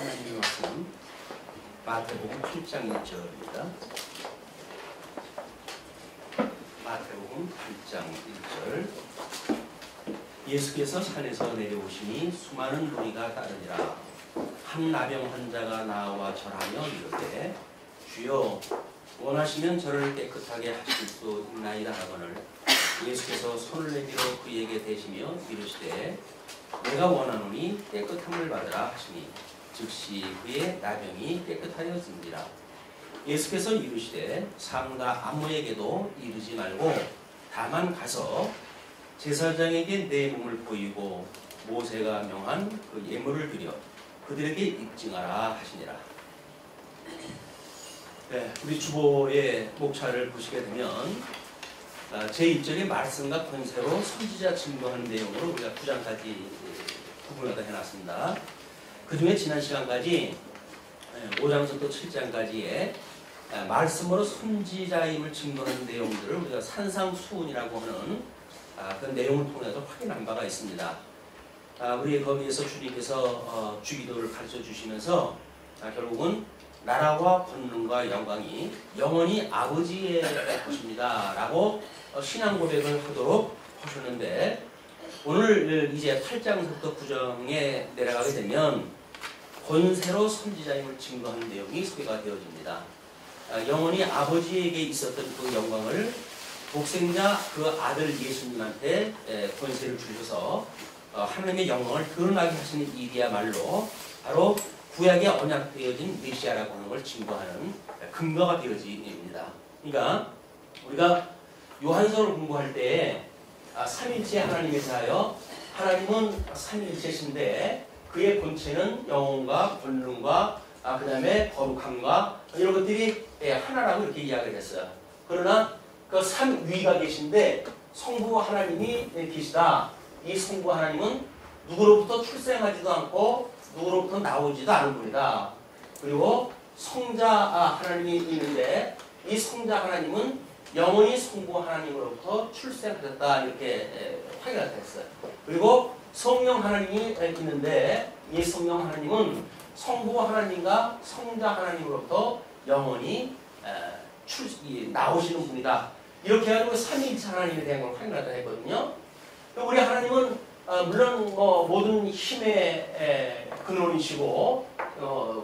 하나님의 말씀 마태복음 8장 1절입니다. 마태복음 8장 1절. 예수께서 산에서 내려오시니 수많은 무리가 따르니라. 한 나병 환자가 나와 절하며 이르되 주여 원하시면 저를 깨끗하게 하실 수 있나이다 하거늘 예수께서 손을 내밀어 그에게 대시며 이르시되 내가 원하노니 깨끗함을 받으라 하시니 즉시 그의 나병이 깨끗하여진지라. 예수께서 이르시되 상가 아무에게도 이르지 말고 다만 가서 제사장에게 내 몸을 보이고 모세가 명한 그 예물을 드려 그들에게 입증하라 하시니라. 네, 우리 주보의 목차를 보시게 되면 제1절의 말씀과 권세로 선지자 증거하는 내용으로 우리가 9장까지 구분하다 해놨습니다. 그 중에 지난 시간까지 5장부터 7장까지의 말씀으로 선지자임을 증거하는 내용들을 우리가 산상수훈이라고 하는 그 내용을 통해서 확인한 바가 있습니다. 우리 거기에서 주님께서 주기도를 가르쳐 주시면서 결국은 나라와 권능과 영광이 영원히 아버지의 것입니다 라고 신앙 고백을 하도록 하셨는데, 오늘 이제 8장부터 9장에 내려가게 되면 권세로 선지자임을 증거하는 내용이 소개가 되어집니다. 영원히 아버지에게 있었던 그 영광을 독생자 그 아들 예수님한테 권세를 주셔서 하나님의 영광을 드러나게 하시는 일이야말로 바로 구약에 언약되어진 메시아라고 하는 걸 증거하는 근거가 되어집니다. 그러니까 우리가 요한서를 공부할 때 삼일체 하나님에 대하여 하나님은 삼일체신데 그의 본체는 영혼과 권능과 그 다음에 거룩함과 이런 것들이 하나라고 이렇게 이야기를 했어요. 그러나 그 삼위가 계신데 성부 하나님이 계시다. 이 성부 하나님은 누구로부터 출생하지도 않고 누구로부터 나오지도 않은 분이다. 그리고 성자 하나님이 있는데 이 성자 하나님은 영원히 성부 하나님으로부터 출생하셨다. 이렇게 확인을 했어요. 그리고 성령 하나님이 있는데 이 성령 하나님은 성부 하나님과 성자 하나님으로부터 영원히 나오시는 분이다. 이렇게 해가지고 삼위일체 하나님에 대한 걸 확인하다 했거든요. 우리 하나님은 물론 모든 힘의 근원이시고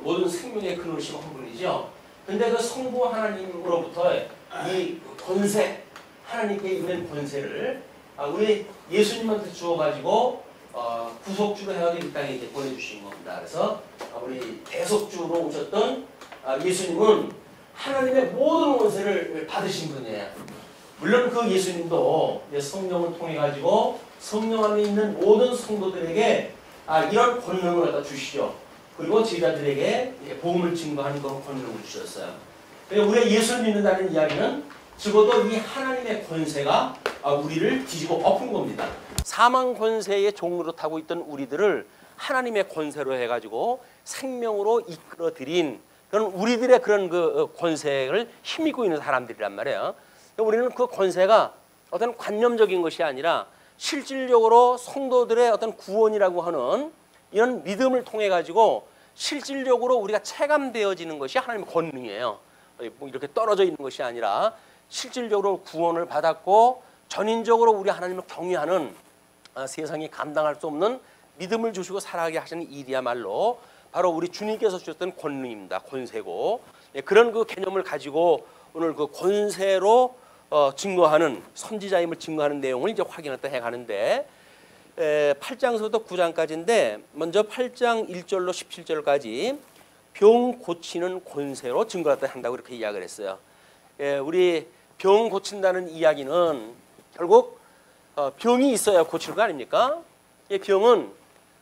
모든 생명의 근원이시고 한 분이죠. 근데 그 성부 하나님으로부터 이 권세, 하나님께 있는 권세를 우리 예수님한테 주어가지고 구속주로 해가지고 이 땅에 이제 보내주신 겁니다. 그래서 우리 대속주로 오셨던 예수님은 하나님의 모든 권세를 받으신 분이에요. 물론 그 예수님도 성령을 통해 가지고 성령 안에 있는 모든 성도들에게 이런 권능을 갖다 주시죠. 그리고 제자들에게 복음을 증거하는 그런 권능을 주셨어요. 우리가 예수를 믿는다는 이야기는 적어도 이 하나님의 권세가 우리를 뒤집어 엎은 겁니다. 사망 권세의 종으로 타고 있던 우리들을 하나님의 권세로 해가지고 생명으로 이끌어들인 그런 우리들의 그런 그 권세를 힘입고 있는 사람들이란 말이에요. 우리는 그 권세가 어떤 관념적인 것이 아니라 실질적으로 성도들의 어떤 구원이라고 하는 이런 믿음을 통해 가지고 실질적으로 우리가 체감되어지는 것이 하나님의 권능이에요. 이렇게 떨어져 있는 것이 아니라 실질적으로 구원을 받았고 전인적으로 우리 하나님을 경외하는 세상이 감당할 수 없는 믿음을 주시고 살아가게 하시는 일이야말로 바로 우리 주님께서 주셨던 권능입니다. 권세고 그런 그 개념을 가지고 오늘 그 권세로 증거하는 선지자임을 증거하는 내용을 이제 확인했다 해가는데 8장서부터 9장까지인데 먼저 8장 1절로 17절까지 병 고치는 권세로 증거했다 한다고 이렇게 이야기를 했어요. 우리 병 고친다는 이야기는 결국 병이 있어야 고칠 거 아닙니까? 이 병은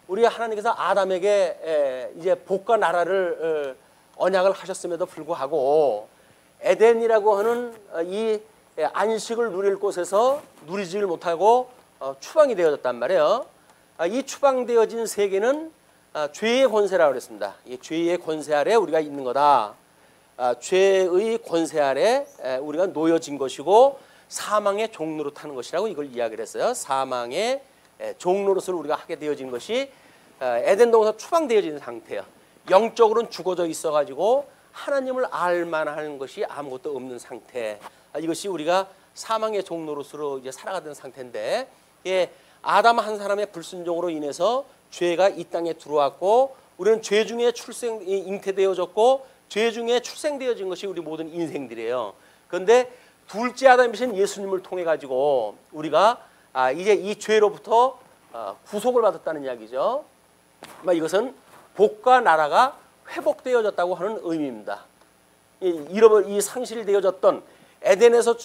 우리 하나님께서 아담에게 이제 복과 나라를 언약을 하셨음에도 불구하고 에덴이라고 하는 이 안식을 누릴 곳에서 누리지를 못하고 추방이 되어졌단 말이에요. 이 추방되어진 세계는 죄의 권세라고 그랬습니다. 이 죄의 권세 아래 우리가 있는 거다. 죄의 권세 아래 우리가 놓여진 것이고 사망의 종로로 타는 것이라고 이걸 이야기를 했어요. 사망의 종로로서 우리가 하게 되어진 것이 에덴 동에서 추방되어진 상태예요. 영적으로는 죽어져 있어가지고 하나님을 알만한 것이 아무것도 없는 상태. 이것이 우리가 사망의 종노릇으로 이제 살아가던 상태인데, 예, 아담 한 사람의 불순종으로 인해서 죄가 이 땅에 들어왔고, 우리는 죄 중에 잉태되어졌고 죄 중에 출생되어진 것이 우리 모든 인생들이에요. 그런데 둘째 아담이신 예수님을 통해 가지고 우리가 이제 이 죄로부터 구속을 받았다는 이야기죠. 이것은 복과 나라가 회복되어졌다고 하는 의미입니다. 이 상실되어졌던 에덴에서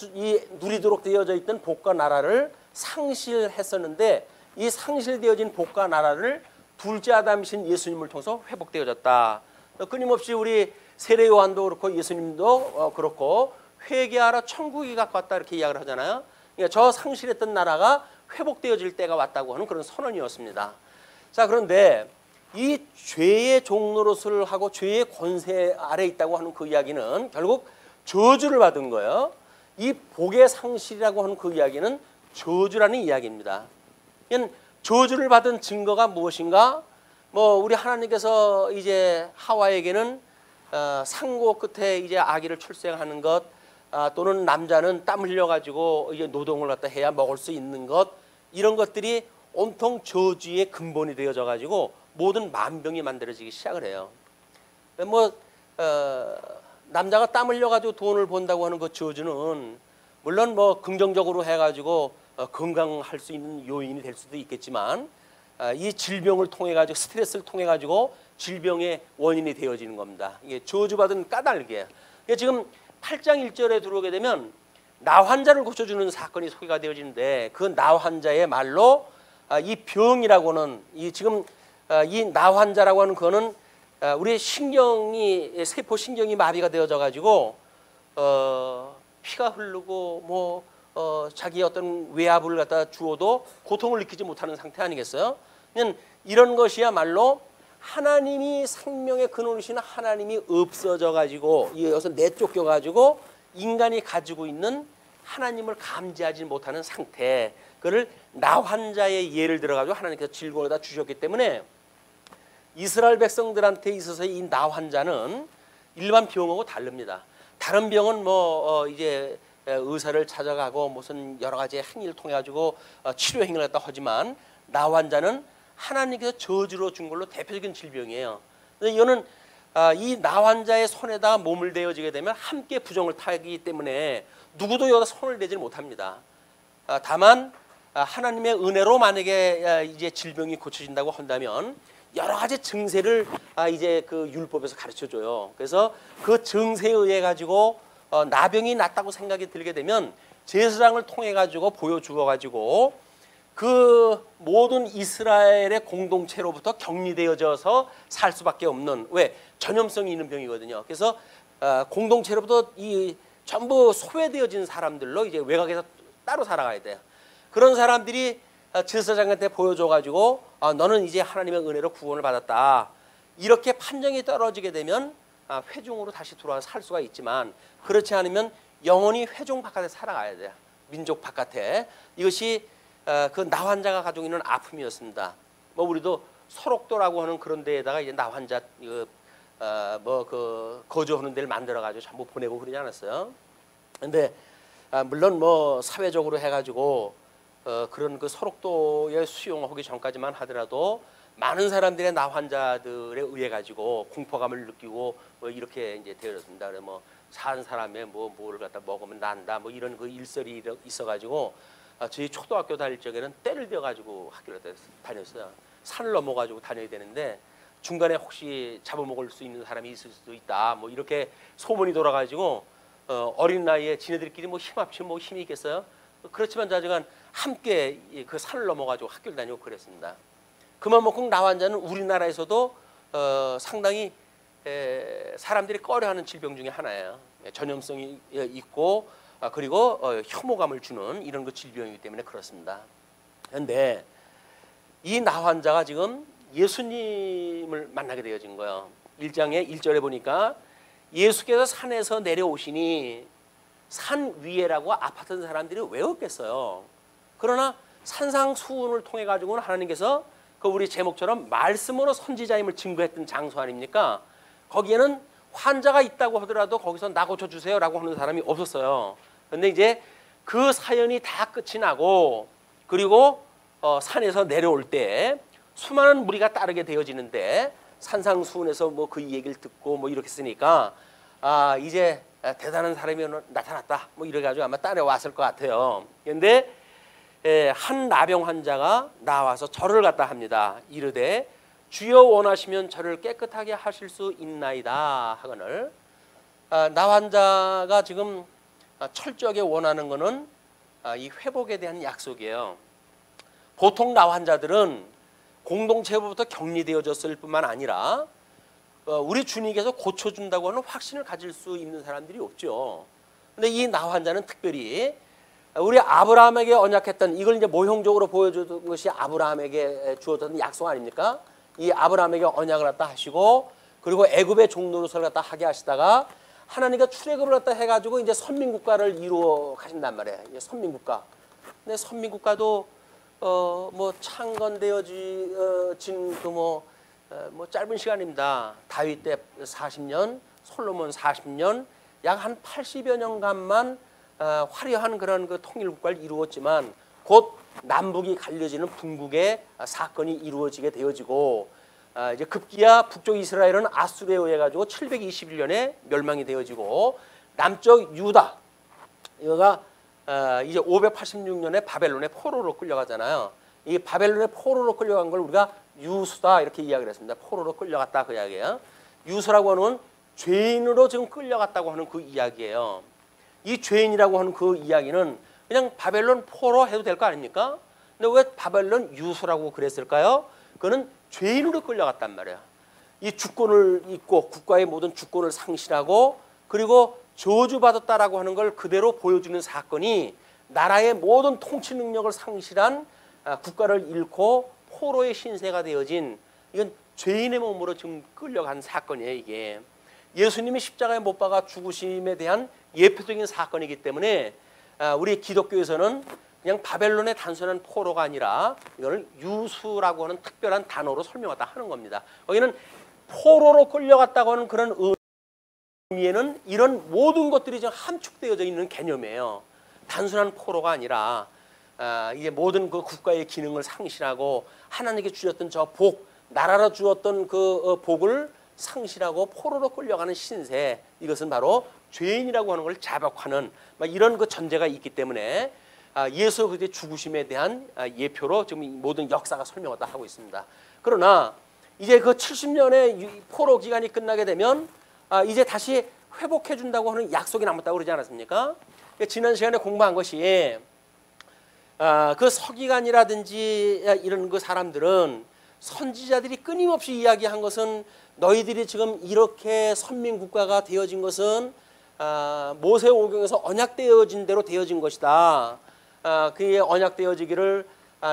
누리도록 되어져 있던 복과 나라를 상실했었는데, 이 상실되어진 복과 나라를 둘째 아담이신 예수님을 통해서 회복되어졌다. 끊임없이 우리 세례 요한도 그렇고 예수님도 그렇고 회개하라 천국이 가까웠다 이렇게 이야기를 하잖아요. 그러니까 저 상실했던 나라가 회복되어질 때가 왔다고 하는 그런 선언이었습니다. 자, 그런데 이 죄의 종노릇을 하고 죄의 권세 아래 있다고 하는 그 이야기는 결국 저주를 받은 거예요. 이 복의 상실이라고 하는 그 이야기는 저주라는 이야기입니다. 저주를 받은 증거가 무엇인가? 우리 하나님께서 이제 하와에게는 상고 끝에 이제 아기를 출생하는 것, 또는 남자는 땀 흘려가지고 이제 노동을 갖다 해야 먹을 수 있는 것, 이런 것들이 온통 저주의 근본이 되어져 가지고 모든 만병이 만들어지기 시작을 해요. 남자가 땀 흘려가지고 돈을 번다고 하는 그 저주는 물론 긍정적으로 해가지고 건강할 수 있는 요인이 될 수도 있겠지만, 이 질병을 통해 가지고 스트레스를 통해 가지고 질병의 원인이 되어지는 겁니다. 이게 저주받은 까닭이에요. 지금 8장 1절에 들어오게 되면 나 환자를 고쳐주는 사건이 소개가 되어지는데, 그 나 환자의 말로 이 병이라고는 지금 이 나 환자라고 하는 거는 우리의 세포 신경이 마비가 되어져 가지고 피가 흐르고 자기 어떤 외압을 갖다 주어도 고통을 느끼지 못하는 상태 아니겠어요? 이런 것이야말로 하나님이 생명의 근원이신 하나님이 없어져 가지고 여기서 내쫓겨 가지고 인간이 가지고 있는 하나님을 감지하지 못하는 상태, 그를 나 환자의 예를 들어 가지고 하나님께서 질권을 다 주셨기 때문에 이스라엘 백성들한테 있어서 이 나 환자는 일반 병하고 다릅니다. 다른 병은 이제 의사를 찾아가고 무슨 여러 가지 행위를 통해 가지고 치료 행위를 갖다 하지만, 나 환자는 하나님께서 저주로 준 걸로 대표적인 질병이에요. 이거는 이 나 환자의 손에다가 몸을 대어지게 되면 함께 부정을 타기 때문에 누구도 여기다 손을 대지 못합니다. 다만 하나님의 은혜로 만약에 이제 질병이 고쳐진다고 한다면 여러 가지 증세를 이제 그 율법에서 가르쳐 줘요. 그래서 그 증세에 의해 가지고 나병이 낫다고 생각이 들게 되면 제사장을 통해 가지고 보여주어 가지고 그 모든 이스라엘의 공동체로부터 격리되어져서 살 수밖에 없는, 왜? 전염성이 있는 병이거든요. 그래서 공동체로부터 이 전부 소외되어진 사람들로 이제 외곽에서 따로 살아가야 돼요. 그런 사람들이 제사장한테 보여줘 가지고 너는 이제 하나님의 은혜로 구원을 받았다, 이렇게 판정이 떨어지게 되면 회중으로 다시 돌아와서 살 수가 있지만, 그렇지 않으면 영원히 회중 바깥에 살아가야 돼요. 민족 바깥에. 이것이 그 나 환자가 가지고 있는 아픔이었습니다. 우리도 소록도라고 하는 그런 데에다가 이제 나 환자 거주하는 데를 만들어 가지고 전부 보내고 그러지 않았어요. 근데 물론 사회적으로 해가지고 그런 그 소록도에 수용하기 전까지만 하더라도 많은 사람들의 나 환자들에 의해 가지고 공포감을 느끼고 이렇게 이제 되었습니다. 그래 산 사람의 뭐를 갖다 먹으면 난다 이런 그 일설이 있어가지고 저희 초등학교 다닐 적에는 때를 대어 가지고 학교를 다녔어요. 산을 넘어 가지고 다녀야 되는데 중간에 혹시 잡아먹을 수 있는 사람이 있을 수도 있다 이렇게 소문이 돌아가지고 어린 나이에 지네들끼리 힘합치 힘이 있겠어요? 그렇지만 자지간 함께 그 산을 넘어 가지고 학교를 다니고 그랬습니다. 그만큼 나 환자는 우리나라에서도 상당히 사람들이 꺼려하는 질병 중에 하나예요. 전염성이 있고 그리고 혐오감을 주는 이런 그 질병이기 때문에 그렇습니다. 그런데 이 나 환자가 지금 예수님을 만나게 되어진 거예요. 1장의 1절에 보니까 예수께서 산에서 내려오시니 산 위에라고 아팠던 사람들이 왜 없겠어요. 그러나 산상수훈을 통해 가지고는 하나님께서 그 우리 제목처럼 말씀으로 선지자임을 증거했던 장소 아닙니까? 거기에는 환자가 있다고 하더라도 거기서 나 고쳐주세요라고 하는 사람이 없었어요. 그런데 이제 그 사연이 다 끝이 나고 그리고 산에서 내려올 때 수많은 무리가 따르게 되어지는데 산상수훈에서 뭐 그 얘기를 듣고 뭐 이렇게 쓰니까 이제 대단한 사람이 나타났다 뭐 이래가지고 아마 따라왔을 것 같아요. 그런데 한 나병 환자가 나와서 절을 갖다 합니다. 이르되 주여 원하시면 저를 깨끗하게 하실 수 있나이다 하거늘. 나 환자가 지금 철저하게 원하는 것은 이 회복에 대한 약속이에요. 보통 나 환자들은 공동체로부터 격리되어졌을 뿐만 아니라 우리 주님께서 고쳐준다고 하는 확신을 가질 수 있는 사람들이 없죠. 근데 이 나 환자는 특별히 우리 아브라함에게 언약했던 이걸 이제 모형적으로 보여주던 것이 아브라함에게 주었던 약속 아닙니까? 이 아브라함에게 언약을 갖다 하시고 그리고 애굽의 종노릇을 갖다 하게 하시다가 하나님과 출애굽을 갖다 해가지고 이제 선민국가를 이루어 가신단 말이에요. 이제 선민국가. 근데 선민국가도 뭐 창건되어진 그 뭐 짧은 시간입니다. 다윗 때 40년, 솔로몬 40년, 약 한 80여 년간만 화려한 그런 그 통일국가를 이루었지만 곧 남북이 갈려지는 분국의 사건이 이루어지게 되어지고 이제 급기야 북쪽 이스라엘은 아수르에 의해 가지고 721년에 멸망이 되어지고 남쪽 유다 이거가 이제 586년에 바벨론의 포로로 끌려가잖아요. 이 바벨론의 포로로 끌려간 걸 우리가 유수다 이렇게 이야기를 했습니다. 포로로 끌려갔다 그 이야기예요. 유수라고 하는 죄인으로 지금 끌려갔다고 하는 그 이야기예요. 이 죄인이라고 하는 그 이야기는 그냥 바벨론 포로 해도 될 거 아닙니까? 근데 왜 바벨론 유수라고 그랬을까요? 그거는 죄인으로 끌려갔단 말이에요. 이 주권을 잊고 국가의 모든 주권을 상실하고 그리고 저주받았다라고 하는 걸 그대로 보여주는 사건이 나라의 모든 통치 능력을 상실한 국가를 잃고 포로의 신세가 되어진 이건 죄인의 몸으로 지금 끌려간 사건이에요. 이게 예수님이 십자가에 못 박아 죽으심에 대한 예표적인 사건이기 때문에 우리 기독교에서는 그냥 바벨론의 단순한 포로가 아니라 이걸 유수라고 하는 특별한 단어로 설명하다 하는 겁니다. 거기는 포로로 끌려갔다고 하는 그런 의미에는 이런 모든 것들이 지금 함축되어져 있는 개념이에요. 단순한 포로가 아니라 이제 모든 그 국가의 기능을 상실하고 하나님께 주셨던 저 복, 나라로 주었던 그 복을 상실하고 포로로 끌려가는 신세, 이것은 바로 죄인이라고 하는 걸 자박하는 이런 그 전제가 있기 때문에 예수 그리스도의 죽으심에 대한 예표로 지금 모든 역사가 설명하다 하고 있습니다. 그러나 이제 그 70년의 포로 기간이 끝나게 되면 이제 다시 회복해 준다고 하는 약속이 남았다고 그러지 않았습니까? 지난 시간에 공부한 것이 그 서기관이라든지 이런 그 사람들은 선지자들이 끊임없이 이야기한 것은 너희들이 지금 이렇게 선민국가가 되어진 것은 모세오경에서 언약되어진 대로 되어진 것이다. 그게 언약되어지기를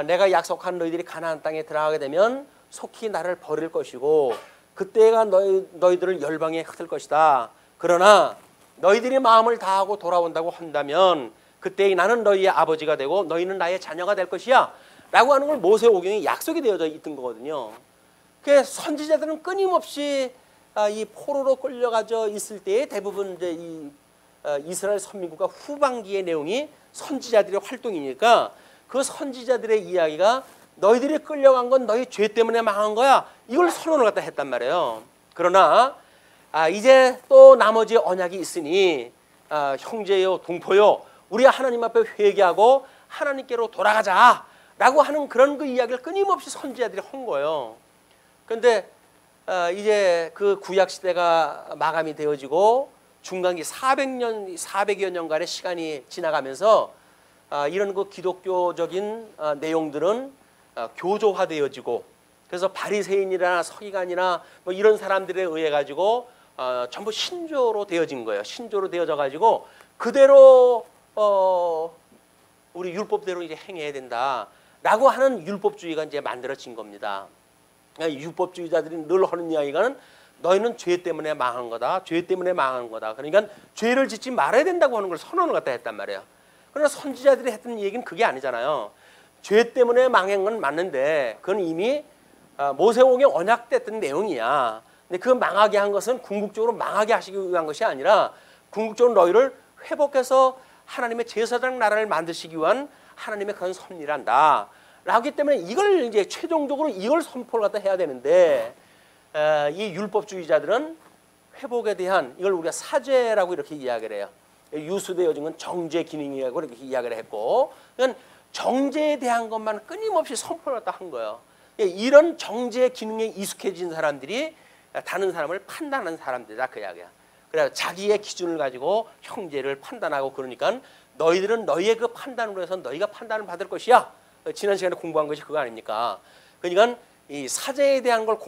내가 약속한 너희들이 가나안 땅에 들어가게 되면 속히 나를 버릴 것이고 그때가 너희들을 열방에 흩을 것이다. 그러나 너희들이 마음을 다하고 돌아온다고 한다면 그때 나는 너희의 아버지가 되고 너희는 나의 자녀가 될 것이야 라고 하는 걸 모세오경에 약속이 되어져 있던 거거든요. 그 선지자들은 끊임없이 이 포로로 끌려가져 있을 때에 대부분 이제 이 이스라엘 선민국가 후반기의 내용이 선지자들의 활동이니까 그 선지자들의 이야기가 너희들이 끌려간 건 너희 죄 때문에 망한 거야. 이걸 선언을 갖다 했단 말이에요. 그러나 이제 또 나머지 언약이 있으니 형제요 동포요 우리 하나님 앞에 회개하고 하나님께로 돌아가자 라고 하는 그런 그 이야기를 끊임없이 선지자들이 한 거예요. 그런데 이제 그 구약 시대가 마감이 되어지고 중간기 400여 년간의 시간이 지나가면서 이런 그 기독교적인 내용들은 교조화되어지고 그래서 바리새인이나 서기관이나 뭐 이런 사람들에 의해 가지고 전부 신조로 되어진 거예요. 신조로 되어져 가지고 그대로 우리 율법대로 이제 행해야 된다라고 하는 율법주의가 이제 만들어진 겁니다. 율법주의자들이 늘 하는 이야기가 너희는 죄 때문에 망한 거다. 죄 때문에 망한 거다. 그러니까 죄를 짓지 말아야 된다고 하는 걸 선언을 갖다 했단 말이에요. 그러나 선지자들이 했던 얘기는 그게 아니잖아요. 죄 때문에 망한 건 맞는데 그건 이미 모세오경에 언약됐던 내용이야. 근데 그 망하게 한 것은 궁극적으로 망하게 하시기 위한 것이 아니라 궁극적으로 너희를 회복해서 하나님의 제사장 나라를 만드시기 위한 하나님의 그런 섭리란다. 라기 때문에 이걸 이제 최종적으로 이걸 선포를 갖다 해야 되는데 이 율법주의자들은 회복에 대한 이걸 우리가 사죄라고 이렇게 이야기를 해요. 유수되어진 건 정죄 기능이라고 이렇게 이야기를 했고, 그러니까 정죄에 대한 것만 끊임없이 선포를 갖다 한 거예요. 이런 정죄 기능에 익숙해진 사람들이 다른 사람을 판단하는 사람들이다 그 이야기야. 그래 자기의 기준을 가지고 형제를 판단하고 그러니까 너희들은 너희의 그 판단으로 해서 너희가 판단을 받을 것이야. 지난 시간에 공부한 것이 그거 아닙니까? 그러니까 이 사죄에 대한 걸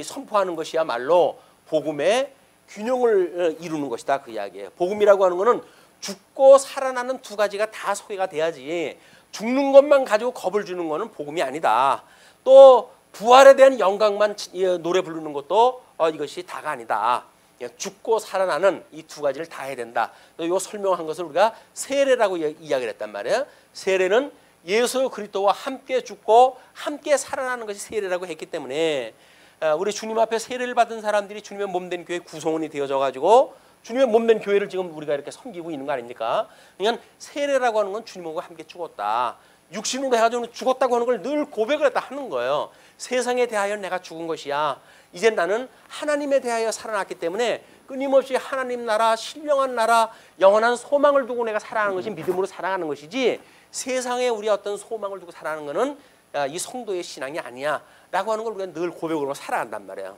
선포하는 것이야말로 복음의 균형을 이루는 것이다 그 이야기예요. 복음이라고 하는 것은 죽고 살아나는 두 가지가 다 소개가 돼야지 죽는 것만 가지고 겁을 주는 것은 복음이 아니다. 또 부활에 대한 영광만 노래 부르는 것도 이것이 다가 아니다. 죽고 살아나는 이 두 가지를 다 해야 된다. 이거 설명한 것을 우리가 세례라고 이야기를 했단 말이에요. 세례는 예수 그리스도와 함께 죽고 함께 살아나는 것이 세례라고 했기 때문에 우리 주님 앞에 세례를 받은 사람들이 주님의 몸된 교회 구성원이 되어져 가지고 주님의 몸된 교회를 지금 우리가 이렇게 섬기고 있는 거 아닙니까? 그러니까 세례라고 하는 건 주님과 함께 죽었다. 육신으로 해가지고 죽었다고 하는 걸 늘 고백을 했다 하는 거예요. 세상에 대하여 내가 죽은 것이야. 이제 나는 하나님에 대하여 살아났기 때문에 끊임없이 하나님 나라, 신령한 나라, 영원한 소망을 두고 내가 살아가는 것이 믿음으로 살아가는 것이지 세상에 우리 어떤 소망을 두고 살아가는 것은 이 성도의 신앙이 아니야 라고 하는 걸 우리가 늘 고백으로 살아간단 말이에요.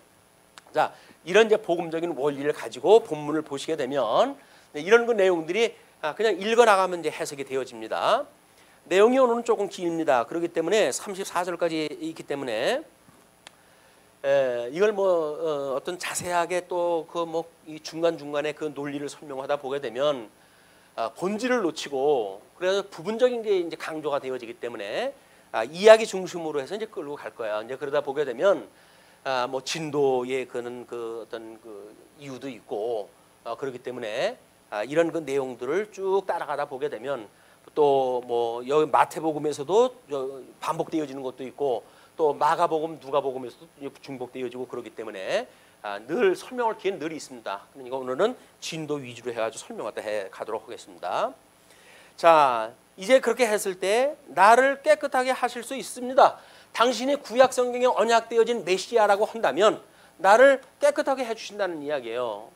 자, 이런 이제 복음적인 원리를 가지고 본문을 보시게 되면 이런 그 내용들이 그냥 읽어나가면 이제 해석이 되어집니다. 내용이 오늘은 조금 깁니다. 그렇기 때문에 34절까지 있기 때문에 이걸 뭐 어떤 자세하게 또 그 뭐 이 중간중간에 그 논리를 설명하다 보게 되면 본질을 놓치고 그래서 부분적인 게 이제 강조가 되어지기 때문에 이야기 중심으로 해서 이제 끌고 갈 거야. 이제 그러다 보게 되면 뭐 진도의 그는 그 어떤 그 이유도 있고 그렇기 때문에 이런 그 내용들을 쭉 따라가다 보게 되면 또 뭐 여기 마태복음에서도 반복되어지는 것도 있고 또 마가복음, 누가복음에서도 중복되어지고 그렇기 때문에 늘 설명할 기회는 늘 있습니다. 그러니까 오늘은 진도 위주로 해가지고 설명하다 해 가도록 하겠습니다. 자, 이제 그렇게 했을 때 나를 깨끗하게 하실 수 있습니다. 당신이 구약 성경에 언약되어진 메시아라고 한다면 나를 깨끗하게 해주신다는 이야기예요.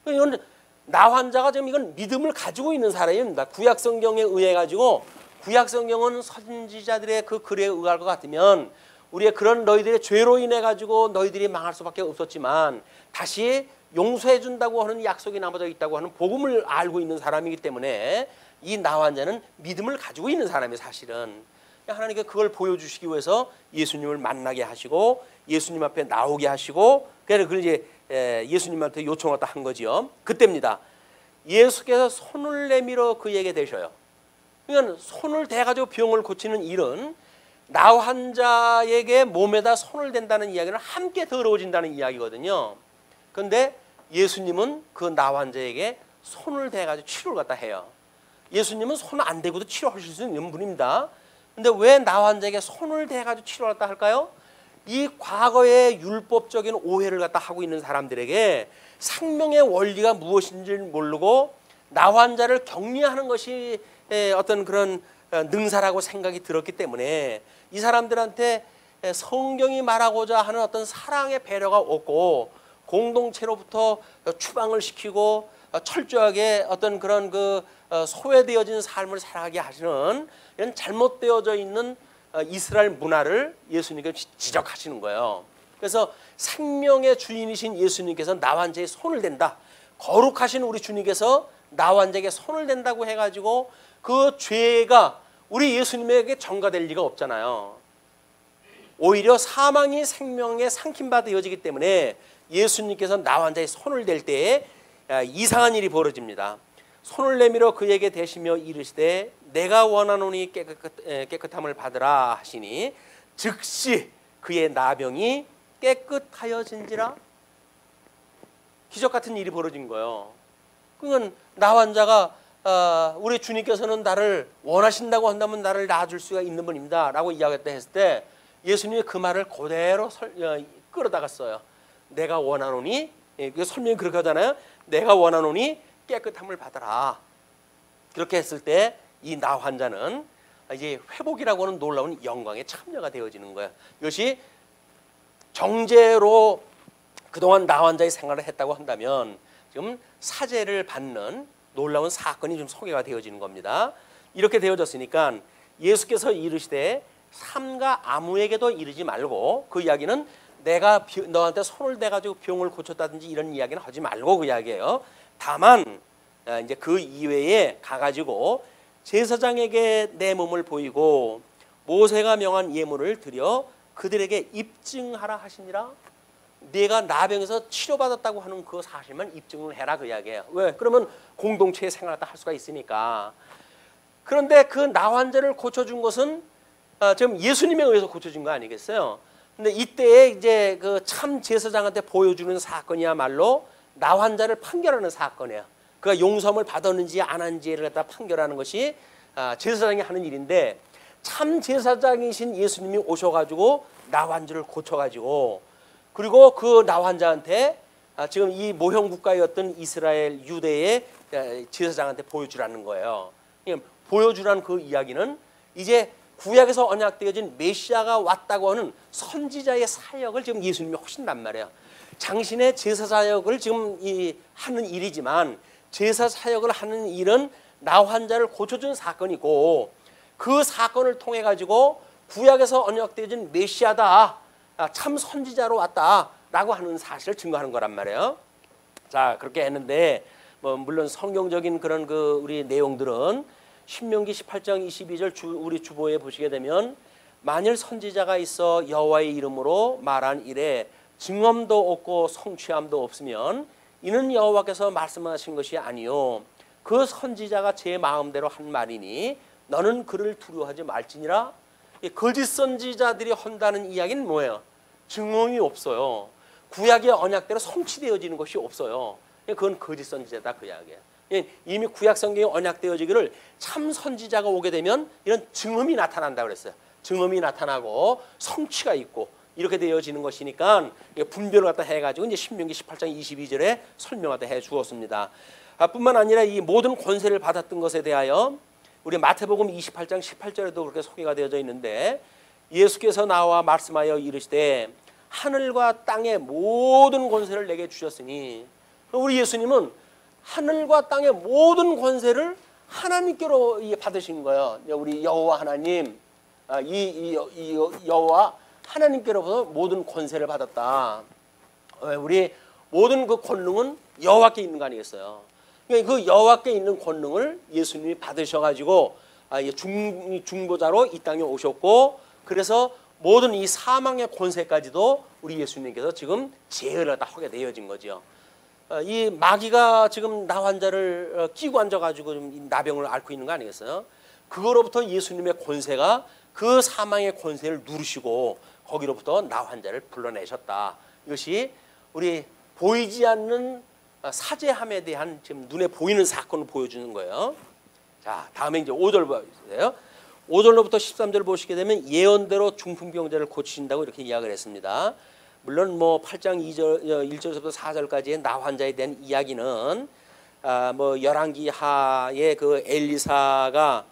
이건 나 환자가 지금 이건 믿음을 가지고 있는 사람입니다. 구약 성경에 의해 가지고 구약 성경은 선지자들의 그 글에 의할 것 같으면 우리의 그런 너희들의 죄로 인해 가지고 너희들이 망할 수밖에 없었지만 다시 용서해 준다고 하는 약속이 남아져 있다고 하는 복음을 알고 있는 사람이기 때문에 이 나 환자는 믿음을 가지고 있는 사람이 사실은 하나님께 그걸 보여주시기 위해서 예수님을 만나게 하시고 예수님 앞에 나오게 하시고 그래서 그걸 이제 예수님한테 요청했다 한 거지요. 그때입니다. 예수께서 손을 내밀어 그에게 대셔요. 그러니까 손을 대가지고 병을 고치는 일은 나 환자에게 몸에다 손을 댄다는 이야기는 함께 더러워진다는 이야기거든요. 그런데 예수님은 그 나 환자에게 손을 대가지고 치료를 갖다 해요. 예수님은 손 안 대고도 치료하실 수 있는 분입니다. 근데 왜 나 환자에게 손을 대가지고 치료를 갖다 할까요? 이 과거의 율법적인 오해를 갖다 하고 있는 사람들에게 생명의 원리가 무엇인지 모르고 나 환자를 격리하는 것이 어떤 그런 능사라고 생각이 들었기 때문에 이 사람들한테 성경이 말하고자 하는 어떤 사랑의 배려가 없고 공동체로부터 추방을 시키고 철저하게 어떤 그런 그 소외되어진 삶을 살아가게 하시는 이런 잘못되어져 있는 이스라엘 문화를 예수님께서 지적하시는 거예요. 그래서 생명의 주인이신 예수님께서 나 환자의 손을 댄다. 거룩하신 우리 주님께서 나 환자에게 손을 댄다고 해가지고 그 죄가 우리 예수님에게 전가될 리가 없잖아요. 오히려 사망이 생명에 상킴받아지기 때문에 예수님께서 나 환자의 손을 댈 때에 이상한 일이 벌어집니다. 손을 내밀어 그에게 대시며 이르시되 내가 원하노니 깨끗함을 받으라 하시니 즉시 그의 나병이 깨끗하여진지라. 기적 같은 일이 벌어진 거예요. 그건 나 환자가 우리 주님께서는 나를 원하신다고 한다면 나를 낳아줄 수가 있는 분입니다 라고 이야기했다 했을 때 예수님이 그 말을 그대로 끌어다가 써요. 내가 원하노니, 그 설명이 그렇게 하잖아요. 내가 원하노니 깨끗함을 받아라. 그렇게 했을 때 이 나 환자는 이제 회복이라고 하는 놀라운 영광에 참여가 되어지는 거예요. 이것이 정죄로 그동안 나 환자의 생활을 했다고 한다면 지금 사죄를 받는 놀라운 사건이 좀 소개가 되어지는 겁니다. 이렇게 되어졌으니까 예수께서 이르시되 삼가 아무에게도 이르지 말고, 그 이야기는 내가 너한테 손을 대가지고 병을 고쳤다든지 이런 이야기는 하지 말고 그 이야기예요. 다만 이제 그 이외에 가가지고 제사장에게 내 몸을 보이고 모세가 명한 예물을 드려 그들에게 입증하라 하시니라. 네가 나병에서 치료받았다고 하는 그 사실만 입증을 해라 그 이야기예요. 왜? 그러면 공동체에 생활하다 할 수가 있으니까. 그런데 그 나 환자를 고쳐준 것은 지금 예수님에 의해서 고쳐준 거 아니겠어요? 근데 이때에 이제 그 참 제사장한테 보여주는 사건이야말로 나 환자를 판결하는 사건이에요. 그가 용서함을 받았는지 안 했는지를 갖다 판결하는 것이 제사장이 하는 일인데, 참 제사장이신 예수님이 오셔가지고 나 환자를 고쳐가지고, 그리고 그 나 환자한테 지금 이 모형 국가였던 이스라엘 유대의 제사장한테 보여주라는 거예요. 보여주라는 그 이야기는 이제 구약에서 언약되어진 메시아가 왔다고 하는 선지자의 사역을 지금 예수님이 하신단 말이에요. 당신의 제사 사역을 지금 하는 일이지만, 제사 사역을 하는 일은 나 환자를 고쳐준 사건이고, 그 사건을 통해 가지고 구약에서 언약되어진 메시아다, 참 선지자로 왔다라고 하는 사실을 증거하는 거란 말이에요. 자, 그렇게 했는데 물론 성경적인 그런 우리 내용들은 신명기 18장 22절 우리 주보에 보시게 되면, 만일 선지자가 있어 여호와의 이름으로 말한 일에 증언도 없고 성취함도 없으면 이는 여호와께서 말씀하신 것이 아니요 그 선지자가 제 마음대로 한 말이니 너는 그를 두려워하지 말지니라. 거짓 선지자들이 한다는 이야기는 뭐예요? 증언이 없어요. 구약의 언약대로 성취되어지는 것이 없어요. 그건 거짓 선지자다 그 이야기예요. 이미 구약 성경에 언약되어지기를 참 선지자가 오게 되면 이런 증언이 나타난다고 그랬어요. 증언이 나타나고 성취가 있고 이렇게 되어지는 것이니까 분별을 갖다 해가지고 이제 신명기 18장 22절에 설명하다 해 주었습니다. 뿐만 아니라 이 모든 권세를 받았던 것에 대하여 우리 마태복음 28장 18절에도 그렇게 소개가 되어져 있는데, 예수께서 나와 말씀하여 이르시되 하늘과 땅의 모든 권세를 내게 주셨으니, 우리 예수님은 하늘과 땅의 모든 권세를 하나님께로 받으신 거예요. 우리 여호와 하나님, 이 여호와 하나님께로부터 모든 권세를 받았다. 우리 모든 그 권능은 여호와께 있는 거 아니겠어요? 그 여호와께 있는 권능을 예수님이 받으셔가지고 중보자로 이 땅에 오셨고, 그래서 모든 이 사망의 권세까지도 우리 예수님께서 지금 제어를 다 하게 되어진 거죠. 이 마귀가 지금 나 환자를 끼고 앉아가지고 나병을 앓고 있는 거 아니겠어요? 그거로부터 예수님의 권세가 그 사망의 권세를 누르시고 거기로부터 나 환자를 불러내셨다. 이것이 우리 보이지 않는 사죄함에 대한 지금 눈에 보이는 사건을 보여주는 거예요. 자, 다음에 이제 5절 보세요. 5절로부터 13절 보시게 되면 예언대로 중풍병자를 고치신다고 이렇게 이야기를 했습니다. 물론 8장 1절부터 4절까지의 나 환자에 대한 이야기는 열왕기 하에 그 엘리사가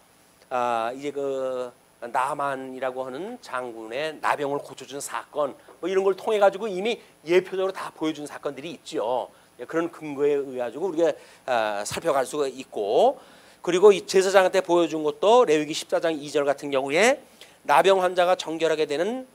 이제 그 나만이라고 하는 장군의 나병을 고쳐준 사건 이런 걸 통해 가지고 이미 예표적으로 다 보여준 사건들이 있죠. 그런 근거에 의해 가지고 우리가 살펴갈 수가 있고, 그리고 이 제사장한테 보여준 것도 레위기 14장 2절 같은 경우에 나병 환자가 정결하게 되는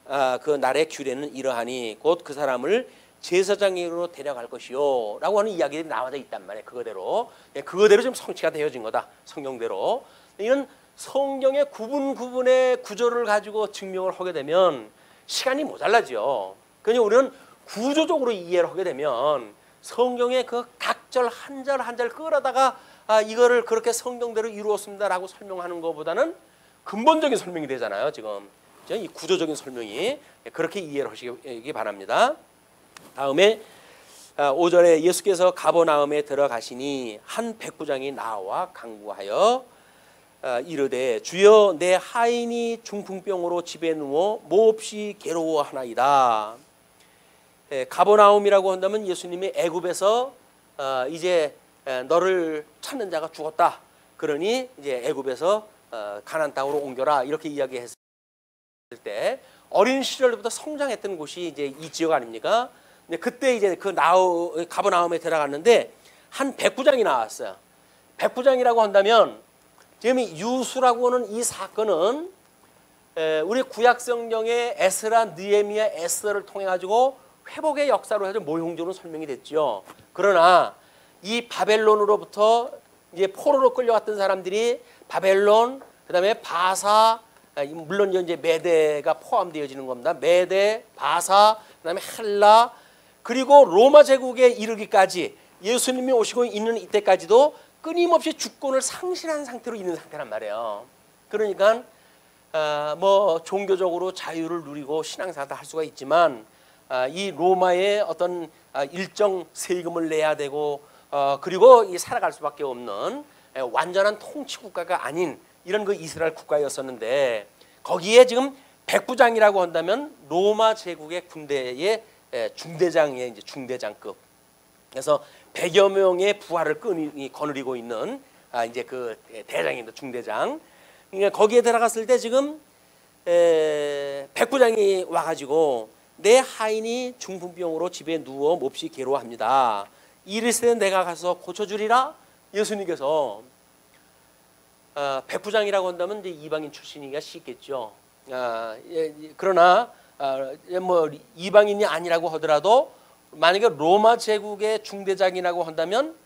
그 날의 규례는 이러하니 곧 그 사람을 제사장으로 데려갈 것이요 라고 하는 이야기들이 나와져 있단 말이에요. 그거대로 좀 성취가 되어진 거다. 성경대로. 이런 성경의 구분의 구조를 가지고 증명을 하게 되면 시간이 모자라죠. 그러니 우리는 구조적으로 이해를 하게 되면 성경의 그 각절 한 절 한 절 끌어다가 이거를 그렇게 성경대로 이루었습니다라고 설명하는 것보다는 근본적인 설명이 되잖아요. 지금 이 구조적인 설명이 그렇게 이해를 하시기 바랍니다. 다음에 5절에 예수께서 가버나움에 들어가시니 한 백부장이 나와 강구하여 이르되 주여 내 하인이 중풍병으로 집에 누워 몹시 괴로워하나이다. 가버나움이라고 한다면 예수님이 애굽에서 이제 너를 찾는 자가 죽었다. 그러니 이제 애굽에서 가나안 땅으로 옮겨라 이렇게 이야기했을 때 어린 시절부터 성장했던 곳이 이제 이 지역 아닙니까? 근데 그때 이제 그 가버나움에 들어갔는데 한 백부장이 나왔어요. 백부장이라고 한다면 지금 유수라고 하는 이 사건은 우리 구약 성경의 에스라, 느헤미야, 에스더를 통해 가지고 회복의 역사로 해서 모형적으로 설명이 됐죠. 그러나 이 바벨론으로부터 이제 포로로 끌려왔던 사람들이 바벨론, 그다음에 바사, 물론 이제 메대가 포함되어지는 겁니다. 메대, 바사, 그다음에 헬라, 그리고 로마 제국에 이르기까지 예수님이 오시고 있는 이때까지도 끊임없이 주권을 상실한 상태로 있는 상태란 말이에요. 그러니까 뭐 종교적으로 자유를 누리고 신앙생활도 할 수가 있지만 이 로마의 어떤 일정 세금을 내야 되고 그리고 이 살아갈 수밖에 없는 완전한 통치 국가가 아닌 이런 그 이스라엘 국가였었는데 거기에 지금 백부장이라고 한다면 로마 제국의 군대의 중대장의 이제 중대장급. 그래서 100여 명의 부하를 거느리고 있는 이제 그 대장입니다. 중대장. 그러니까 거기에 들어갔을 때 지금 백부장이 와가지고 내 하인이 중풍병으로 집에 누워 몹시 괴로워합니다. 이르시되 내가 가서 고쳐주리라. 예수님께서 백부장이라고 한다면 이제 이방인 출신이기가 쉽겠죠. 그러나 뭐 이방인이 아니라고 하더라도 만약에 로마 제국의 중대장이라고 한다면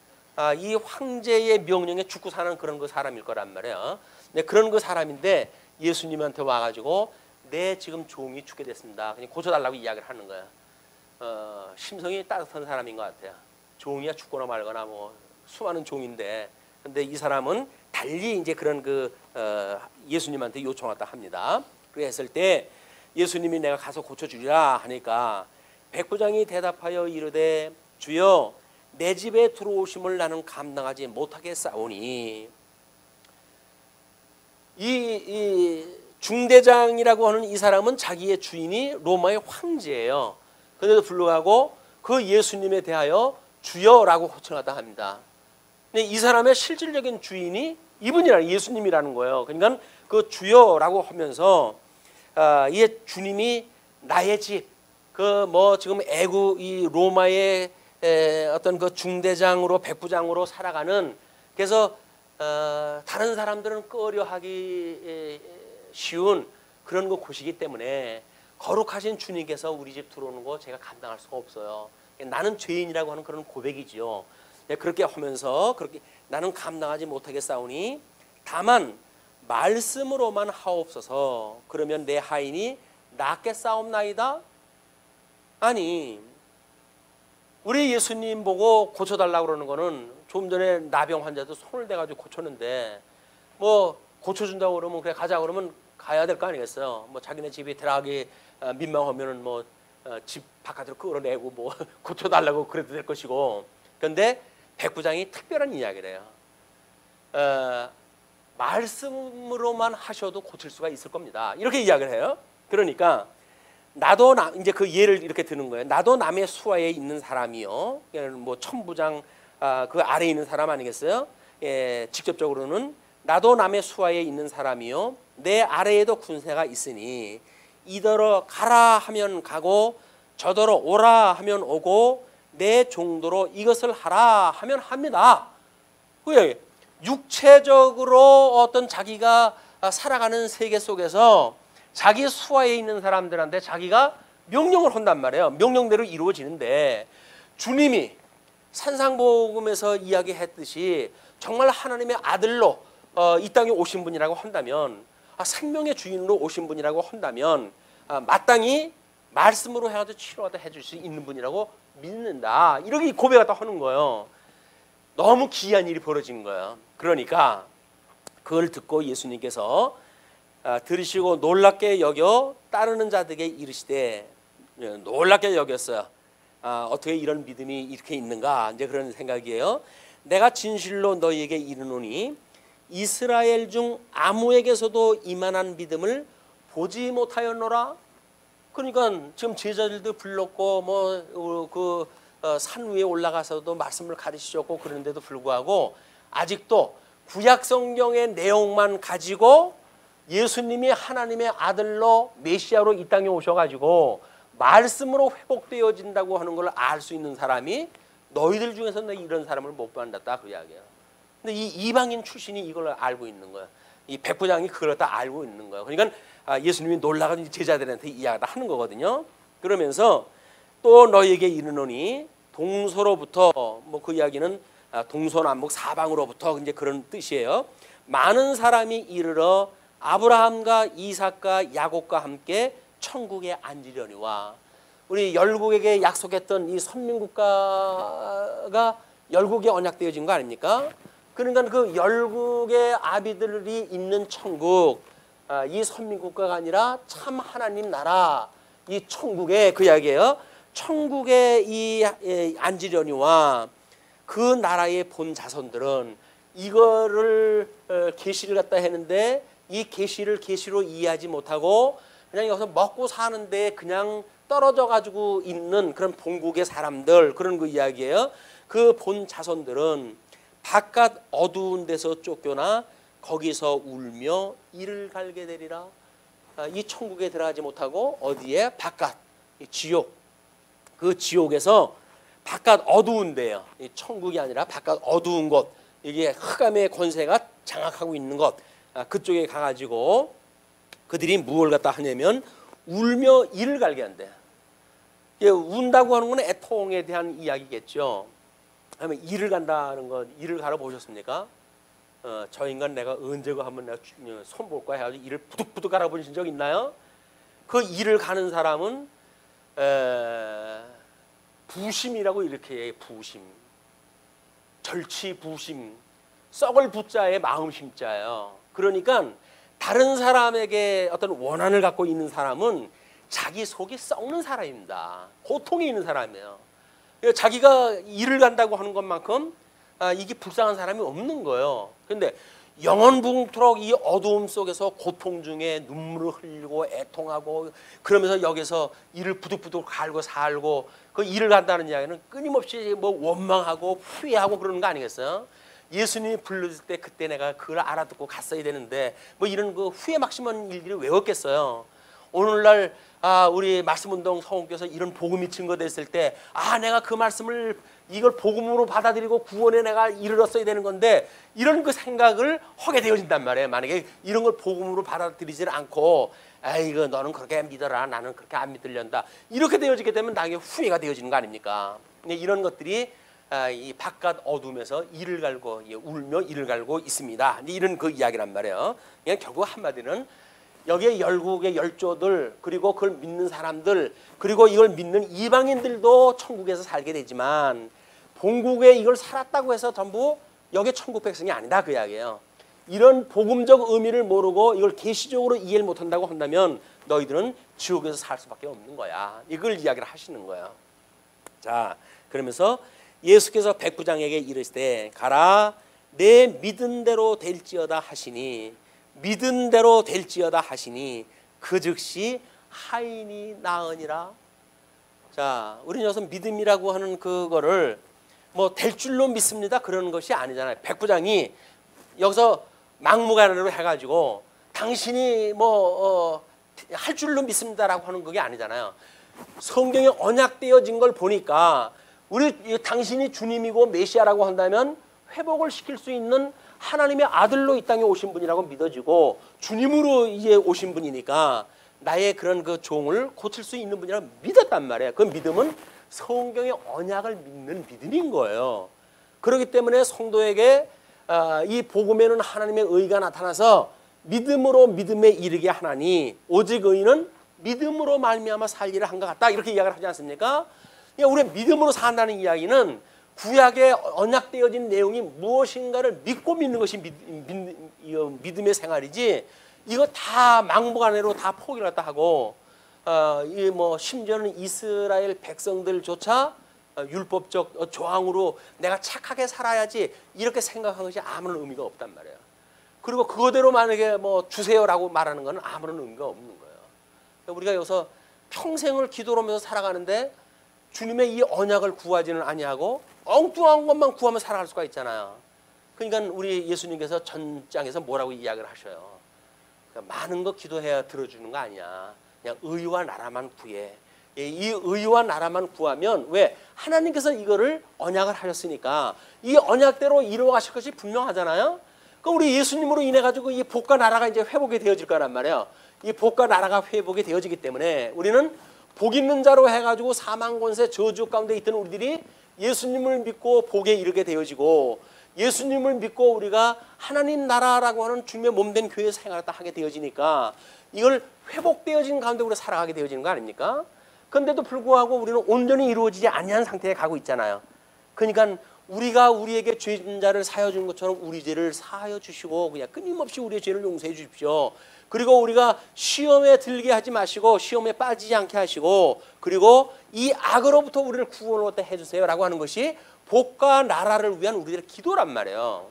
이 황제의 명령에 죽고 사는 그런 그 사람일 거란 말이에요. 네, 그런 그 사람인데 예수님한테 와가지고 내 지금 종이 죽게 됐습니다. 그냥 고쳐달라고 이야기를 하는 거야. 심성이 따뜻한 사람인 것 같아요. 종이야 죽거나 말거나 뭐 수많은 종인데, 근데 이 사람은 달리 이제 그런 그 예수님한테 요청했다 합니다. 그랬을 때 예수님이 내가 가서 고쳐주리라 하니까 백부장이 대답하여 이르되 주여 내 집에 들어오심을 나는 감당하지 못하겠사오니. 이 중대장이라고 하는 이 사람은 자기의 주인이 로마의 황제예요. 그런데도 불구하고 그 예수님에 대하여 주여라고 호칭하다 합니다. 근데 이 사람의 실질적인 주인이 이분이라는 예수님이라는 거예요. 그러니까 그 주여라고 하면서 이 주님이 나의 집, 그 뭐 지금 이 로마의 어떤 그 중대장으로 백부장으로 살아가는, 그래서 다른 사람들은 꺼려하기 쉬운 그런 그 곳이기 때문에 거룩하신 주님께서 우리 집 들어오는 거 제가 감당할 수가 없어요. 나는 죄인이라고 하는 그런 고백이지요. 그렇게 하면서 그렇게 나는 감당하지 못하겠사오니 다만 말씀으로만 하옵소서. 그러면 내 하인이 낫겠사옵나이다. 아니, 우리 예수님 보고 고쳐달라고 그러는 거는 좀 전에 나병 환자도 손을 대가지고 고쳤는데 뭐 고쳐준다고 그러면 그래 가자 그러면 가야 될 거 아니겠어요. 뭐 자기네 집이 들어가기 민망하면은 뭐 집 바깥으로 끌어내고 뭐 고쳐달라고 그래도 될 것이고. 그런데 백부장이 특별한 이야기를 해요. 말씀으로만 하셔도 고칠 수가 있을 겁니다. 이렇게 이야기를 해요. 그러니까 나도 이제 그 예를 이렇게 드는 거예요. 나도 남의 수하에 있는 사람이요. 뭐 천부장 그 아래에 있는 사람 아니겠어요? 직접적으로는 나도 남의 수하에 있는 사람이요. 내 아래에도 군세가 있으니 이더러 가라 하면 가고 저더러 오라 하면 오고 내 종도로 이것을 하라 하면 합니다. 왜? 육체적으로 어떤 자기가 살아가는 세계 속에서 자기 수하에 있는 사람들한테 자기가 명령을 한단 말이에요. 명령대로 이루어지는데 주님이 산상복음에서 이야기했듯이 정말 하나님의 아들로 이 땅에 오신 분이라고 한다면, 생명의 주인으로 오신 분이라고 한다면 마땅히 말씀으로 해가지고 치료하다 해줄 수 있는 분이라고 믿는다. 이렇게 고백을 또 하는 거예요. 너무 기이한 일이 벌어진 거예요. 그러니까 그걸 듣고 예수님께서 들으시고 놀랍게 여겨 따르는 자들에게 이르시되, 놀랍게 여겼어요. 어떻게 이런 믿음이 이렇게 있는가, 이제 그런 생각이에요. 내가 진실로 너희에게 이르노니 이스라엘 중 아무에게서도 이만한 믿음을 보지 못하였노라. 그러니까 지금 제자들도 불렀고 뭐 산 위에 올라가서도 말씀을 가르치셨고 그런데도 불구하고 아직도 구약 성경의 내용만 가지고 예수님이 하나님의 아들로 메시아로 이 땅에 오셔가지고 말씀으로 회복되어진다고 하는 걸 알 수 있는 사람이 너희들 중에서는 이런 사람을 못 만났다 그 이야기예요. 근데 이 이방인 출신이 이걸 알고 있는 거야. 이 백부장이 그걸 다 알고 있는 거야. 그러니까 예수님이 놀라가지고 제자들한테 이야기를 하는 거거든요. 그러면서 또 너희에게 이르노니 동서로부터 뭐 그 이야기는 동서남북 사방으로부터 이제 그런 뜻이에요. 많은 사람이 이르러 아브라함과 이삭과 야곱과 함께 천국에 앉으려니와. 우리 열국에게 약속했던 이 선민국가가 열국에 언약되어진 거 아닙니까? 그러니까 그 열국의 아비들이 있는 천국, 이 선민국가가 아니라 참 하나님 나라, 이 천국에 그 이야기예요. 천국에 이 앉으려니와 그 나라의 본 자손들은 이거를 계시를 갖다 했는데 이 계시를 계시로 이해하지 못하고 그냥 여기서 먹고 사는데 그냥 떨어져 가지고 있는 그런 본국의 사람들, 그런 그 이야기예요. 그 본 자손들은 바깥 어두운 데서 쫓겨나 거기서 울며 이를 갈게 되리라. 이 천국에 들어가지 못하고 어디에? 바깥, 지옥. 그 지옥에서 바깥 어두운 데요. 천국이 아니라 바깥 어두운 곳, 이게 흑암의 권세가 장악하고 있는 것, 그쪽에 가가지고 그들이 무엇을 갖다 하냐면 울며 이를 갈게 한대. 운다고 하는 건 애통에 대한 이야기겠죠. 그러면 이를 간다는 것, 이를 갈아 보셨습니까? 저 인간 내가 언제고 한번 내가 손볼 거야 해가지고 이를 부득부득 갈아보신 적 있나요? 그 이를 가는 사람은 부심이라고 이렇게 해. 부심, 절치부심, 썩을 부자의 마음심자예요. 그러니까 다른 사람에게 어떤 원한을 갖고 있는 사람은 자기 속이 썩는 사람입니다. 고통이 있는 사람이에요. 자기가 일을 간다고 하는 것만큼 이게 불쌍한 사람이 없는 거예요. 그런데 영원붕토록 이 어두움 속에서 고통 중에 눈물을 흘리고 애통하고 그러면서 여기서 이를 부득부득 갈고 살고 그 일을 간다는 이야기는 끊임없이 뭐 원망하고 후회하고 그러는 거 아니겠어요? 예수님이 불렀을 때 그때 내가 그걸 알아듣고 갔어야 되는데 뭐 이런 그 후회 막심한 일들이 왜 없겠어요? 오늘날 우리 말씀운동 성우께서 이런 복음이 증거됐을 때 내가 그 말씀을 이걸 복음으로 받아들이고 구원에 내가 이르렀어야 되는 건데 이런 그 생각을 하게 되어진단 말이에요. 만약에 이런 걸 복음으로 받아들이질 않고 이거 너는 그렇게 믿어라, 나는 그렇게 안 믿으련다, 이렇게 되어지게 되면 나에게 후회가 되어지는 거 아닙니까? 이런 것들이 이 바깥 어둠에서 이를 갈고 울며 이를 갈고 있습니다. 이런 그 이야기란 말이에요. 그냥 결국 한마디는 여기에 열국의 열조들, 그리고 그걸 믿는 사람들, 그리고 이걸 믿는 이방인들도 천국에서 살게 되지만 본국에 이걸 살았다고 해서 전부 여기에 천국 백성이 아니다 그 이야기예요. 이런 복음적 의미를 모르고 이걸 계시적으로 이해를 못한다고 한다면 너희들은 지옥에서 살 수밖에 없는 거야. 이걸 이야기를 하시는 거예요. 자, 그러면서 예수께서 백부장에게 이르시되 가라, 내 믿은 대로 될지어다 하시니, 믿은 대로 될지어다 하시니 그 즉시 하인이 나으니라. 자, 우리는 여기서 믿음이라고 하는 그거를 뭐 될 줄로 믿습니다 그러는 것이 아니잖아요. 백부장이 여기서 막무가내로 해가지고 당신이 뭐 할 줄로 믿습니다라고 하는 그게 아니잖아요. 성경에 언약되어진 걸 보니까 당신이 주님이고 메시아라고 한다면 회복을 시킬 수 있는 하나님의 아들로 이 땅에 오신 분이라고 믿어지고 주님으로 이제 오신 분이니까 나의 그런 그 종을 고칠 수 있는 분이라고 믿었단 말이에요. 그 믿음은 성경의 언약을 믿는 믿음인 거예요. 그렇기 때문에 성도에게 이 복음에는 하나님의 의가 나타나서 믿음으로 믿음에 이르게 하나니 오직 의인은 믿음으로 말미암아 살기를 한 것 같다, 이렇게 이야기를 하지 않습니까? 우리가 믿음으로 산다는 이야기는 구약에 언약되어진 내용이 무엇인가를 믿고 믿는 것이 믿음의 생활이지, 이거 다 막무가내로 다 포기를 갖다 하고 심지어는 이스라엘 백성들조차 율법적 조항으로 내가 착하게 살아야지 이렇게 생각한 것이 아무런 의미가 없단 말이에요. 그리고 그거대로 만약에 뭐 주세요라고 말하는 건 아무런 의미가 없는 거예요. 우리가 여기서 평생을 기도로 하면서 살아가는데 주님의 이 언약을 구하지는 아니하고 엉뚱한 것만 구하며 살아갈 수가 있잖아요. 그러니까 우리 예수님께서 전장에서 뭐라고 이야기를 하셔요. 그러니까 많은 거 기도해야 들어주는 거 아니야. 그냥 의와 나라만 구해. 이 의와 나라만 구하면 왜? 하나님께서 이거를 언약을 하셨으니까 이 언약대로 이루어 가실 것이 분명하잖아요. 그럼 우리 예수님으로 인해 가지고 이 복과 나라가 이제 회복이 되어질 거란 말이에요. 이 복과 나라가 회복이 되어지기 때문에 우리는 복 있는 자로 해가지고 사망 권세 저주 가운데 있던 우리들이 예수님을 믿고 복에 이르게 되어지고 예수님을 믿고 우리가 하나님 나라라고 하는 주님의 몸된 교회 생활을 하게 되어지니까 이걸 회복되어진 가운데 우리가 살아가게 되어지는 거 아닙니까? 그런데도 불구하고 우리는 온전히 이루어지지 아니한 상태에 가고 있잖아요. 그러니까 우리가 우리에게 죄인자를 사하여 준 것처럼 우리 죄를 사하여 주시고 그냥 끊임없이 우리의 죄를 용서해 주십시오. 그리고 우리가 시험에 들게 하지 마시고 시험에 빠지지 않게 하시고 그리고 이 악으로부터 우리를 구원하게 해주세요 라고 하는 것이 복과 나라를 위한 우리들의 기도란 말이에요.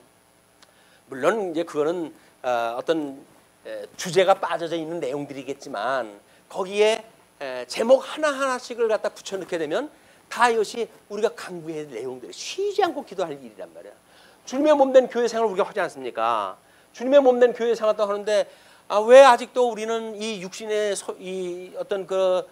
물론 이제 그거는 어떤 주제가 빠져져 있는 내용들이겠지만 거기에 제목 하나하나씩을 갖다 붙여넣게 되면 다 이것이 우리가 강구해야 될 내용들이 쉬지 않고 기도할 일이란 말이야. 주님의 몸된 교회 생활을 우리가 하지 않습니까? 주님의 몸된 교회 생활도 하는데 왜 아직도 우리는 이 육신의 이 어떤 그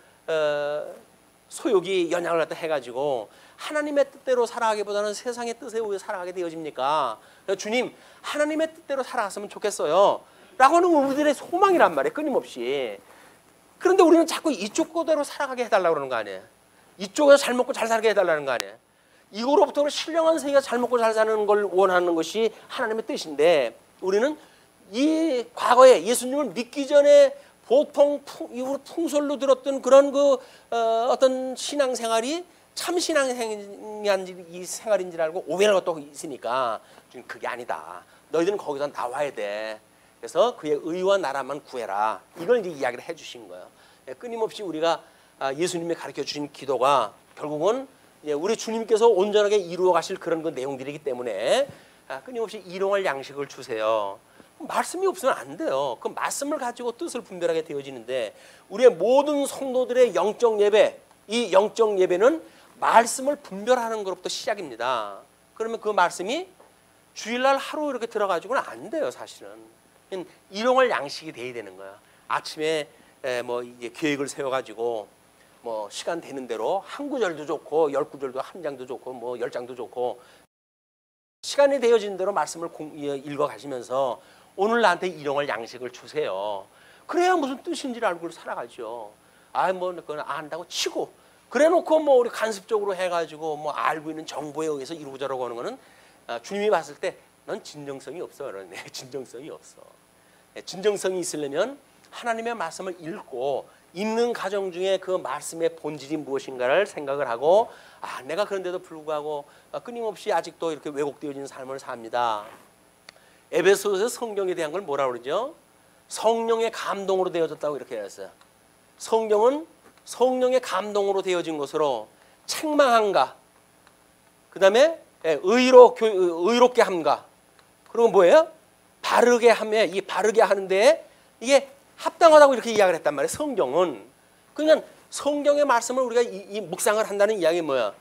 소욕이 연약을 갖다 해가지고 하나님의 뜻대로 살아가기보다는 세상의 뜻에 의해 살아가게 되어집니까? 주님 하나님의 뜻대로 살아갔으면 좋겠어요 라고 하는 우리들의 소망이란 말이에요. 끊임없이. 그런데 우리는 자꾸 이쪽 거대로 살아가게 해달라고 그러는 거 아니에요. 이쪽에서 잘 먹고 잘 살게 해달라는 거 아니에요. 이거로부터 신령한 세계가 잘 먹고 잘 사는 걸 원하는 것이 하나님의 뜻인데 우리는 이 과거에 예수님을 믿기 전에 보통 이후로 풍설로 들었던 그런 그 어떤 신앙생활이 참 신앙생활인지 알고 오해를 갖고 있으니까 그게 아니다. 너희들은 거기서 나와야 돼. 그래서 그의 의와 나라만 구해라. 이걸 이제 이야기를 해주신 거예요. 끊임없이 우리가 예수님이 가르쳐 주신 기도가 결국은 우리 주님께서 온전하게 이루어 가실 그런 그 내용들이기 때문에 끊임없이 일용할 양식을 주세요. 말씀이 없으면 안 돼요. 그 말씀을 가지고 뜻을 분별하게 되어지는데 우리의 모든 성도들의 영적 예배, 이 영적 예배는 말씀을 분별하는 것부터 시작입니다. 그러면 그 말씀이 주일날 하루 이렇게 들어가지고는 안 돼요, 사실은. 일용할 양식이 돼야 되는 거야. 아침에 뭐 이제 계획을 세워가지고 뭐 시간 되는 대로 한 구절도 좋고 10구절도 한 장도 좋고 뭐 10장도 좋고 시간이 되어진 대로 말씀을 읽어 가시면서 오늘 나한테 일용할 양식을 주세요. 그래야 무슨 뜻인지를 알고 살아가죠. 뭐 그건 안다고 치고 그래놓고 뭐 우리 간섭적으로 해가지고 뭐 알고 있는 정보에 의해서 이루어져라고 하는 거는 주님이 봤을 때 넌 진정성이 없어. 진정성이 없어. 진정성이 있으려면 하나님의 말씀을 읽고 읽는 과정 중에 그 말씀의 본질이 무엇인가를 생각을 하고 내가 그런데도 불구하고 끊임없이 아직도 이렇게 왜곡되어진 삶을 삽니다. 에베소서에서 성경에 대한 걸 뭐라 그러죠? 성령의 감동으로 되어졌다고 이렇게 했어요. 성경은 성령의 감동으로 되어진 것으로 책망함과 그 다음에 의롭게 함과 그리고 뭐예요? 바르게 함에 이 바르게 하는데 이게 합당하다고 이렇게 이야기를 했단 말이에요. 성경은. 그러니까 성경의 말씀을 우리가 이 묵상을 한다는 이야기 뭐야?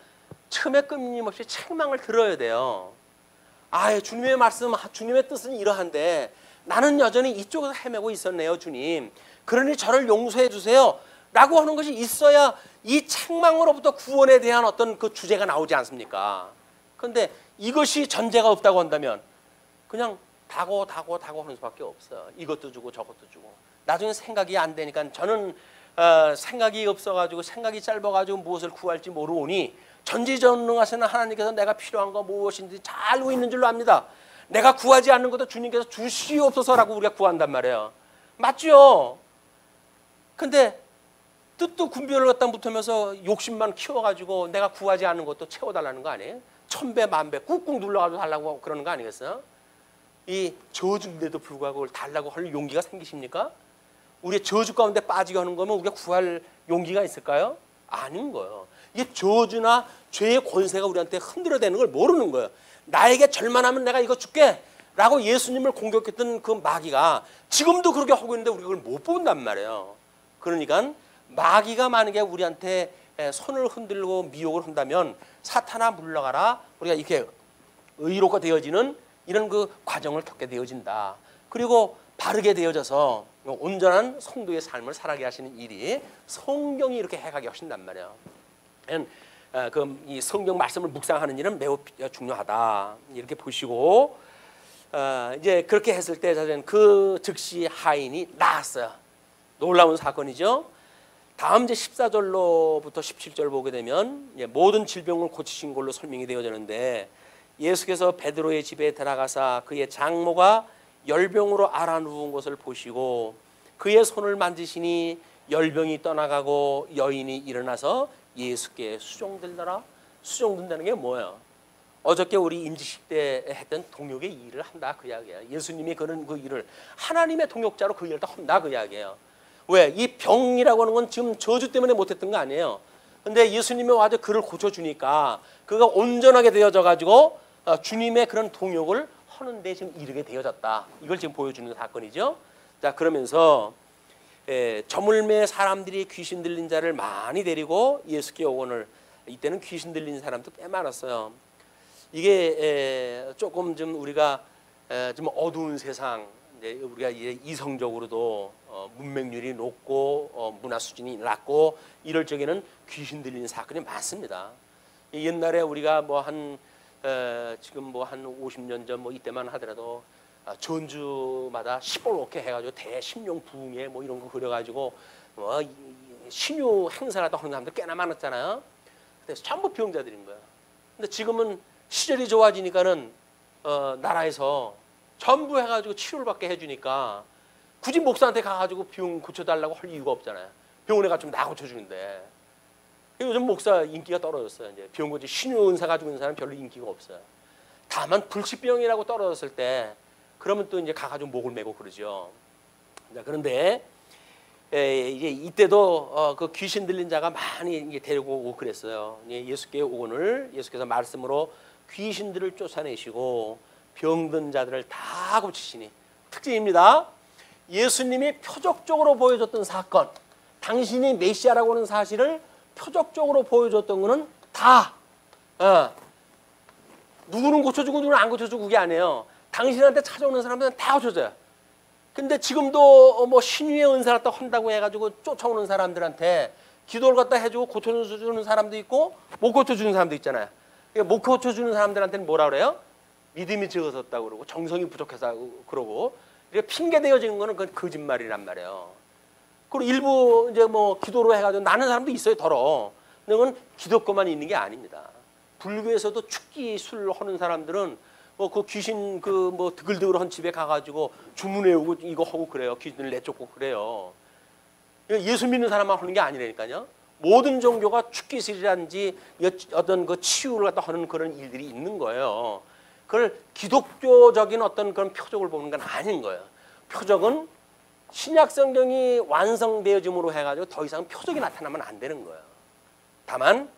처음에 끊임없이 책망을 들어야 돼요. 주님의 말씀, 주님의 뜻은 이러한데 나는 여전히 이쪽에서 헤매고 있었네요, 주님. 그러니 저를 용서해 주세요. 라고 하는 것이 있어야 이 책망으로부터 구원에 대한 어떤 그 주제가 나오지 않습니까? 그런데 이것이 전제가 없다고 한다면 그냥 다고 하는 수밖에 없어요. 이것도 주고 저것도 주고. 나중에 생각이 안 되니까 저는 생각이 없어가지고 생각이 짧아가지고 무엇을 구할지 모르오니 전지전능하신 하나님께서 내가 필요한 거 무엇인지 잘 알고 있는 줄로 압니다. 내가 구하지 않는 것도 주님께서 주시옵소서라고 우리가 구한단 말이에요. 맞죠? 근데 뜻도 군별을 갖다 붙으면서 욕심만 키워가지고 내가 구하지 않는 것도 채워달라는 거 아니에요? 천배 만배 꾹꾹 눌러가지고 달라고 그러는 거 아니겠어요? 이 저주인데도 불구하고 그걸 달라고 할 용기가 생기십니까? 우리의 저주 가운데 빠지게 하는 거면 우리가 구할 용기가 있을까요? 아닌 거예요. 이게 저주나 죄의 권세가 우리한테 흔들어대는 걸 모르는 거예요. 나에게 절만하면 내가 이거 줄게. 라고 예수님을 공격했던 그 마귀가 지금도 그렇게 하고 있는데 우리가 그걸 못 본단 말이에요. 그러니까 마귀가 만약에 우리한테 손을 흔들고 미혹을 한다면 사탄아 물러가라, 우리가 이렇게 의로가 되어지는 이런 그 과정을 겪게 되어진다. 그리고 바르게 되어져서 온전한 성도의 삶을 살아가게 하시는 일이 성경이 이렇게 해가게 하신단 말이에요. 이 성경 말씀을 묵상하는 일은 매우 중요하다. 이렇게 보시고 이제 그렇게 했을 때 저는 그 즉시 하인이 나았어요. 놀라운 사건이죠. 다음 이제 14절로부터 17절 보게 되면 모든 질병을 고치신 걸로 설명이 되어지는데, 예수께서 베드로의 집에 들어가사 그의 장모가 열병으로 앓아 누운 것을 보시고 그의 손을 만지시니 열병이 떠나가고 여인이 일어나서 예수께 수종들더라. 수종든다는 게 뭐예요? 어저께 우리 임직식 때 했던 동역의 일을 한다 그 이야기예요. 예수님이 그런 그 일을 하나님의 동역자로 그 일을 다 한다 그 이야기예요. 왜? 이 병이라고 하는 건 지금 저주 때문에 못했던 거 아니에요. 근데 예수님이 와서 그를 고쳐주니까 그가 온전하게 되어져 가지고 주님의 그런 동역을 하는데 지금 이르게 되어졌다. 이걸 지금 보여주는 사건이죠. 자, 그러면서 저물매 사람들이 귀신 들린 자를 많이 데리고 예수께 오거늘, 이때는 귀신 들린 사람도 꽤 많았어요. 이게 조금 좀 우리가 좀 어두운 세상, 우리가 이제 이성적으로도 문맹률이 높고 문화 수준이 낮고 이럴 적에는 귀신 들리는 사건이 많습니다. 옛날에 우리가 뭐 한 지금 뭐 한 50년 전 뭐 이때만 하더라도 전주마다 시뻘겋게 해가지고 대심령 부흥회 뭐 이런 거 그려가지고 뭐 신유 행사라도 하는 사람들 꽤나 많았잖아요. 근데 전부 병자들인 거예요. 근데 지금은 시절이 좋아지니까는 나라에서 전부 해가지고 치료를 받게 해주니까 굳이 목사한테 가가지고 병 고쳐달라고 할 이유가 없잖아요. 병원에 가면 나 고쳐주는데. 요즘 목사 인기가 떨어졌어요. 이제 병 고치 신유 은사 가지고 있는 사람 별로 인기가 없어요. 다만 불치병이라고 떨어졌을 때 그러면 또 이제 가가지고 목을 메고 그러죠. 자, 그런데 이제 이때도 그 귀신 들린 자가 많이 이제 데리고 오고 그랬어요. 예수께 오거늘 예수께서 말씀으로 귀신들을 쫓아내시고 병든 자들을 다 고치시니, 특징입니다. 예수님이 표적적으로 보여줬던 사건, 당신이 메시아라고 하는 사실을 표적적으로 보여줬던 거는 다 누구는 고쳐주고 누구는 안 고쳐주고 그게 아니에요. 당신한테 찾아오는 사람들은 다 고쳐줘요. 근데 지금도 뭐 신유의 은사를 또 한다고 해가지고 쫓아오는 사람들한테 기도를 갖다 해주고 고쳐주는 사람도 있고 못 고쳐주는 사람도 있잖아요. 못 고쳐주는 사람들한테는 뭐라 그래요? 믿음이 적어졌다고 그러고 정성이 부족해서 그러고, 이렇게 핑계 대어지는 거는 그건 거짓말이란 말이에요. 그리고 일부 이제 뭐 기도로 해가지고 나는 사람도 있어요, 더러. 근데 그건 기독교만 있는 게 아닙니다. 불교에서도 축기술 하는 사람들은 뭐 그 귀신 그 뭐 드글드글한 집에 가가지고 주문해 오고 이거 하고 그래요. 귀신을 내쫓고 그래요. 예수 믿는 사람만 하는 게 아니라니까요. 모든 종교가 축기술이라든지 어떤 그 치유를 갖다 하는 그런 일들이 있는 거예요. 그걸 기독교적인 어떤 그런 표적을 보는 건 아닌 거예요. 표적은 신약 성경이 완성되어짐으로 해가지고 더 이상 표적이 나타나면 안 되는 거예요. 다만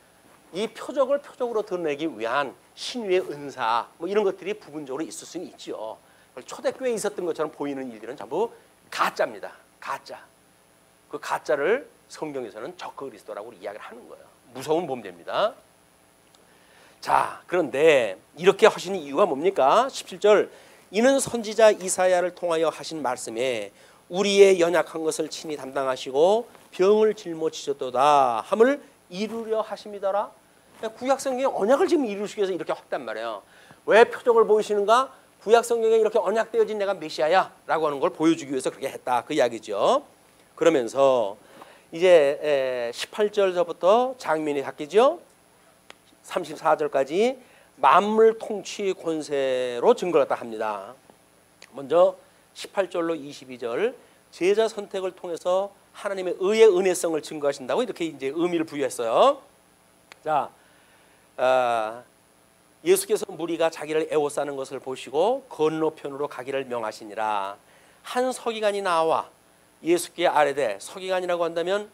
이 표적을 표적으로 드러내기 위한 신유의 은사 뭐 이런 것들이 부분적으로 있을 수는 있죠. 초대교회에 있었던 것처럼 보이는 일들은 전부 가짜입니다. 가짜. 그 가짜를 성경에서는 적그리스도라고 이야기를 하는 거예요. 무서운 범죄입니다. 자, 그런데 이렇게 하시는 이유가 뭡니까? 17절, 이는 선지자 이사야를 통하여 하신 말씀에 우리의 연약한 것을 친히 담당하시고 병을 짊어지셨도다 함을 이루려 하심이더라. 구약 성경에 언약을 지금 이루시기 위해서 이렇게 했단 말이에요. 왜 표적을 보이시는가? 구약 성경에 이렇게 언약되어진 내가 메시아야 라고 하는 걸 보여주기 위해서 그렇게 했다 그 이야기죠. 그러면서 이제 18절부터 장면이 바뀌죠. 34절까지 만물 통치 권세로 증거를 갖다 합니다. 먼저 18절로 22절, 제자 선택을 통해서 하나님의 의의 은혜성을 증거하신다고 이렇게 이제 의미를 부여했어요. 자, 예수께서 무리가 자기를 애워싸는 것을 보시고 건너편으로 가기를 명하시니라. 한 서기관이 나와 예수께 아뢰되, 서기관이라고 한다면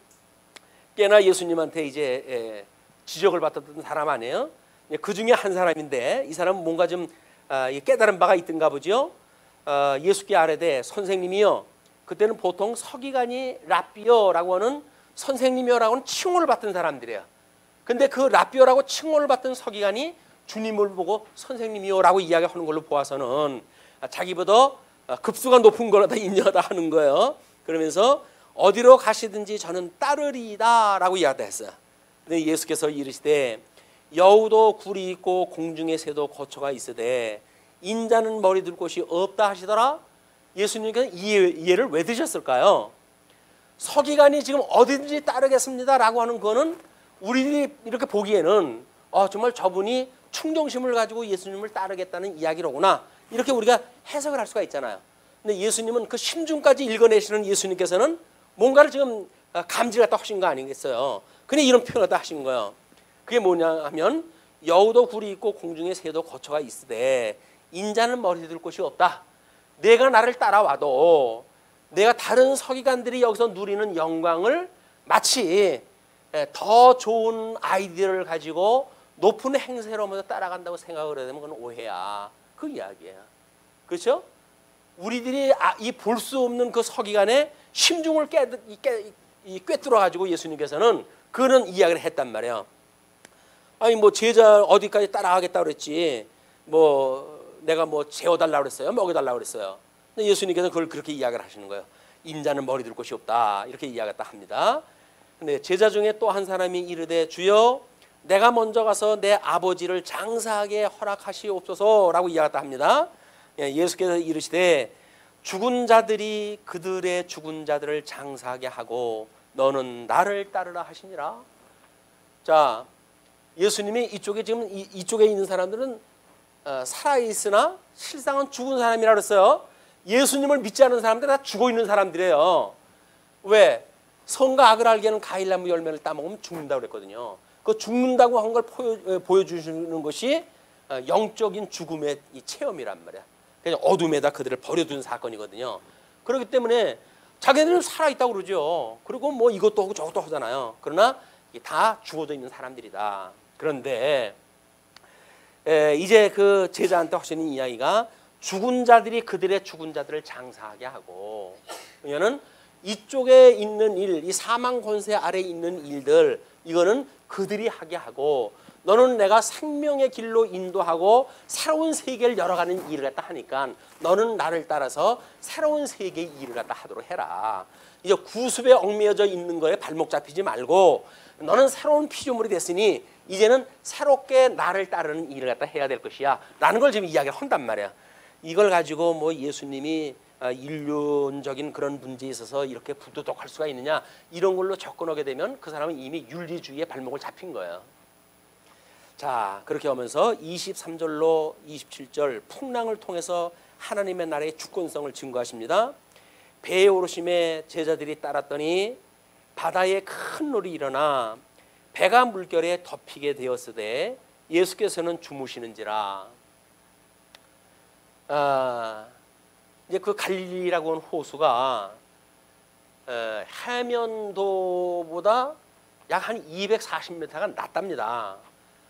꽤나 예수님한테 이제 지적을 받았던 사람 아니에요? 그 중에 한 사람인데 이 사람은 뭔가 좀 깨달은 바가 있던가 보죠. 예수께 아뢰되 선생님이여, 그때는 보통 서기관이 랍비어라고 하는 선생님이여라고 하는 칭호를 받던 사람들이에요. 근데 그 랍비어라고 칭호를 받던 서기관이 주님을 보고 선생님이여라고 이야기하는 걸로 보아서는 자기보다 급수가 높은 거라다 인정하다 하는 거예요. 그러면서 어디로 가시든지 저는 따르리이다 라고 이야기했어요. 근데 예수께서 이르시되 여우도 굴이 있고 공중의 새도 거처가 있으되 인자는 머리 둘 곳이 없다 하시더라. 예수님께서 이해를 왜 드셨을까요? 서기관이 지금 어디든지 따르겠습니다 라고 하는 거는 우리들이 이렇게 보기에는 정말 저분이 충동심을 가지고 예수님을 따르겠다는 이야기로구나, 이렇게 우리가 해석을 할 수가 있잖아요. 근데 예수님은 그 심중까지 읽어내시는 예수님께서는 뭔가를 지금 감지 갖다 하신 거 아니겠어요? 근데 이런 표현을 다 하신 거예요. 그게 뭐냐 하면 여우도 굴이 있고 공중에 새도 거처가 있으되 인자는 머리 둘 곳이 없다. 내가 나를 따라와도 내가 다른 서기관들이 여기서 누리는 영광을 마치 더 좋은 아이디어를 가지고 높은 행세로 먼저 따라간다고 생각을 해야 되면 그건 오해야. 그 이야기예요. 그렇죠? 우리들이 이 볼 수 없는 그 서기관의 심중을 꿰뚫어 가지고 예수님께서는 그런 이야기를 했단 말이에요. 아니 뭐 제자 어디까지 따라가겠다 그랬지, 뭐 내가 뭐 재워달라고 그랬어요, 먹여달라고 그랬어요. 근데 예수님께서는 그걸 그렇게 이야기를 하시는 거예요. 인자는 머리 둘 곳이 없다, 이렇게 이야기했다 합니다. 근데 제자 중에 또 한 사람이 이르되 주여 내가 먼저 가서 내 아버지를 장사하게 허락하시옵소서라고 이야기했다 합니다. 예수께서 이르시되 죽은 자들이 그들의 죽은 자들을 장사하게 하고 너는 나를 따르라 하시니라. 자, 예수님이 이쪽에 지금 이쪽에 있는 사람들은 살아 있으나 실상은 죽은 사람이라 그랬어요. 예수님을 믿지 않는 사람들은 다 죽어 있는 사람들이에요. 왜? 선과 악을 알게 하는 가일나무 열매를 따먹으면 죽는다고 그랬거든요. 그 죽는다고 한 걸 보여주시는 것이 영적인 죽음의 이 체험이란 말이야. 그냥 어둠에다 그들을 버려둔 사건이거든요. 그렇기 때문에 자기들은 살아있다고 그러죠. 그리고 뭐 이것도 하고 저것도 하잖아요. 그러나 다 죽어져 있는 사람들이다. 그런데 이제 그 제자한테 하시는 이야기가 죽은 자들이 그들의 죽은 자들을 장사하게 하고, 왜냐하면 이쪽에 있는 일, 이 사망 권세 아래에 있는 일들, 이거는 그들이 하게 하고 너는 내가 생명의 길로 인도하고 새로운 세계를 열어가는 일을 갖다 하니까 너는 나를 따라서 새로운 세계의 일을 갖다 하도록 해라. 이제 구습에 얽매여져 있는 거에 발목 잡히지 말고 너는 새로운 피조물이 됐으니 이제는 새롭게 나를 따르는 일을 갖다 해야 될 것이야 라는 걸 지금 이야기를 한단 말이야. 이걸 가지고 뭐 예수님이 인륜적인 그런 문제에 있어서 이렇게 부도덕할 수가 있느냐, 이런 걸로 접근하게 되면 그 사람은 이미 윤리주의에 발목을 잡힌 거예요. 자, 그렇게 하면서 23절로 27절 풍랑을 통해서 하나님의 나라의 주권성을 증거하십니다. 배에 오르심에 제자들이 따랐더니 바다에 큰 놀이 일어나 배가 물결에 덮이게 되었으되 예수께서는 주무시는지라. 이제 그 갈릴리라고 하는 호수가 해면도보다 약 한 240m가 낮답니다.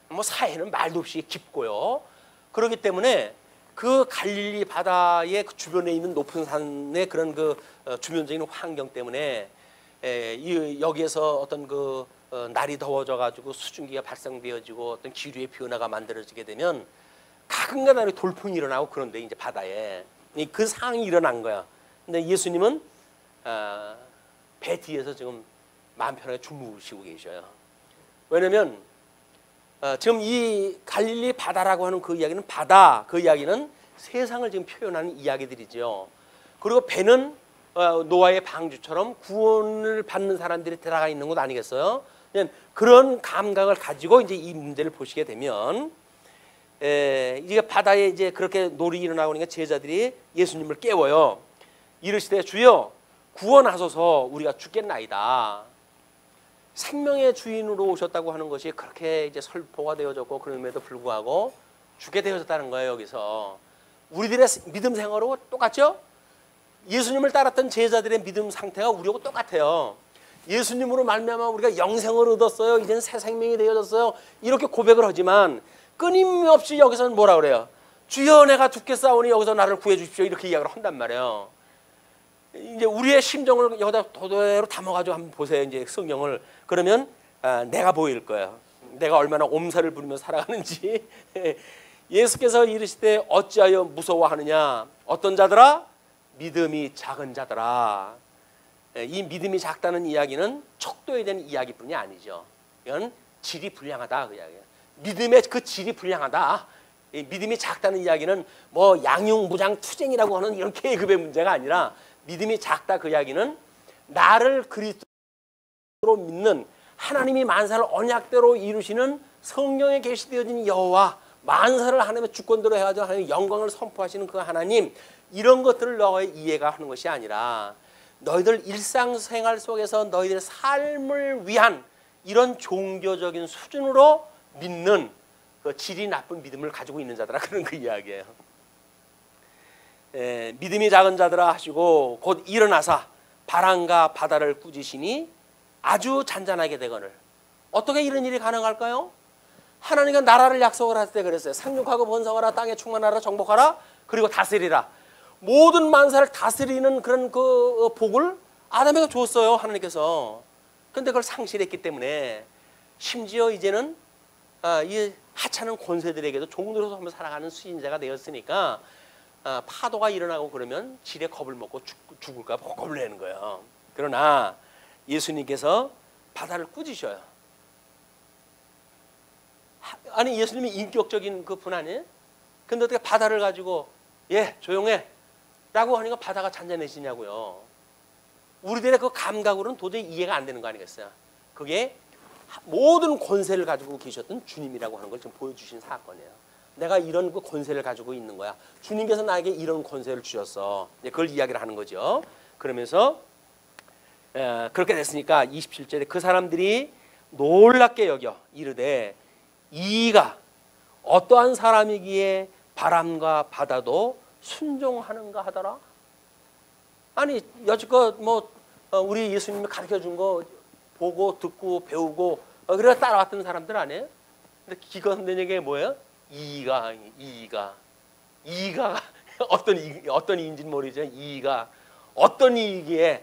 뭐 사해는 말도 없이 깊고요. 그렇기 때문에 그 갈릴리 바다의 그 주변에 있는 높은 산의 그런 그 주변적인 환경 때문에 여기에서 어떤 그 날이 더워져 가지고 수증기가 발생되어지고 어떤 기류의 변화가 만들어지게 되면 가끔가다 돌풍이 일어나고, 그런데 이제 바다에 그 상황이 일어난 거야. 근데 예수님은 배 뒤에서 지금 마음 편하게 주무시고 계셔요. 왜냐면 지금 이 갈릴리 바다라고 하는 그 이야기는, 바다 그 이야기는 세상을 지금 표현하는 이야기들이죠. 그리고 배는 노아의 방주처럼 구원을 받는 사람들이 들어가 있는 것 아니겠어요? 그런 감각을 가지고 이제 이 문제를 보시게 되면, 이제 바다에 이제 그렇게 놀이 일어나고 그러니까 제자들이 예수님을 깨워요. 이르시되 주여 구원하소서 우리가 죽겠나이다. 생명의 주인으로 오셨다고 하는 것이 그렇게 이제 설포가 되어졌고 그럼에도 불구하고 죽게 되어졌다는 거예요. 여기서 우리들의 믿음 생활하고 똑같죠? 예수님을 따랐던 제자들의 믿음 상태가 우리하고 똑같아요. 예수님으로 말미암아 우리가 영생을 얻었어요. 이제는 새 생명이 되어졌어요. 이렇게 고백을 하지만 끊임없이 여기서는 뭐라 그래요? 주여 내가 죽겠사오니 여기서 나를 구해 주십시오. 이렇게 이야기를 한단 말이에요. 이제 우리의 심정을 여기다 도대로 담아가지고 한번 보세요. 이제 성경을. 그러면 내가 보일 거예요. 내가 얼마나 옴살을 부리며 살아가는지. 예수께서 이르시되 어찌하여 무서워하느냐. 어떤 자들아? 믿음이 작은 자들아. 이 믿음이 작다는 이야기는 척도에 대한 이야기뿐이 아니죠. 이건 질이 불량하다 그 이야기예요. 믿음의 그 질이 불량하다. 이 믿음이 작다는 이야기는 뭐 양용무장 투쟁이라고 하는 이런 계급의 문제가 아니라 믿음이 작다 그 이야기는 나를 그리스도로 믿는 하나님이 만사를 언약대로 이루시는 성령에 계시되어진 여호와, 만사를 하나님의 주권대로 해가지고 하나님의 영광을 선포하시는 그 하나님, 이런 것들을 너의 이해가 하는 것이 아니라 너희들 일상생활 속에서 너희들의 삶을 위한 이런 종교적인 수준으로 믿는 그 질이 나쁜 믿음을 가지고 있는 자들아, 그런 그 이야기예요. 믿음이 작은 자들아 하시고 곧 일어나사 바람과 바다를 꾸짖으시니 아주 잔잔하게 되거늘. 어떻게 이런 일이 가능할까요? 하나님과 나라를 약속을 할 때 그랬어요. 상륙하고 번성하라, 땅에 충만하라, 정복하라, 그리고 다스리라. 모든 만사를 다스리는 그런 그 복을 아담에게 줬어요, 하나님께서. 그런데 그걸 상실했기 때문에 심지어 이제는 이 하찮은 권세들에게도 종으로서 한번 살아가는 수인자가 되었으니까 파도가 일어나고 그러면 질에 겁을 먹고 죽을까 봐 겁을 내는 거예요. 그러나 예수님께서 바다를 꾸짖으셔요. 아니 예수님이 인격적인 그 분 아니에요? 근데 어떻게 바다를 가지고 예 조용해 라고 하니까 바다가 잔잔해지냐고요. 우리들의 그 감각으로는 도저히 이해가 안 되는 거 아니겠어요? 그게 모든 권세를 가지고 계셨던 주님이라고 하는 걸 지금 보여주신 사건이에요. 내가 이런 그 권세를 가지고 있는 거야. 주님께서 나에게 이런 권세를 주셨어. 그걸 이야기를 하는 거죠. 그러면서 그렇게 됐으니까 27절에 그 사람들이 놀랍게 여겨 이르되 이가 어떠한 사람이기에 바람과 바다도 순종하는가 하더라. 아니 여지껏 뭐 우리 예수님이 가르쳐준 거 보고 듣고 배우고 그래서 따라왔던 사람들 아니에요? 근데 기가 막힌 얘기가 뭐예요? 이가 어떤 이인지는 모르죠. 이가 어떤 이기에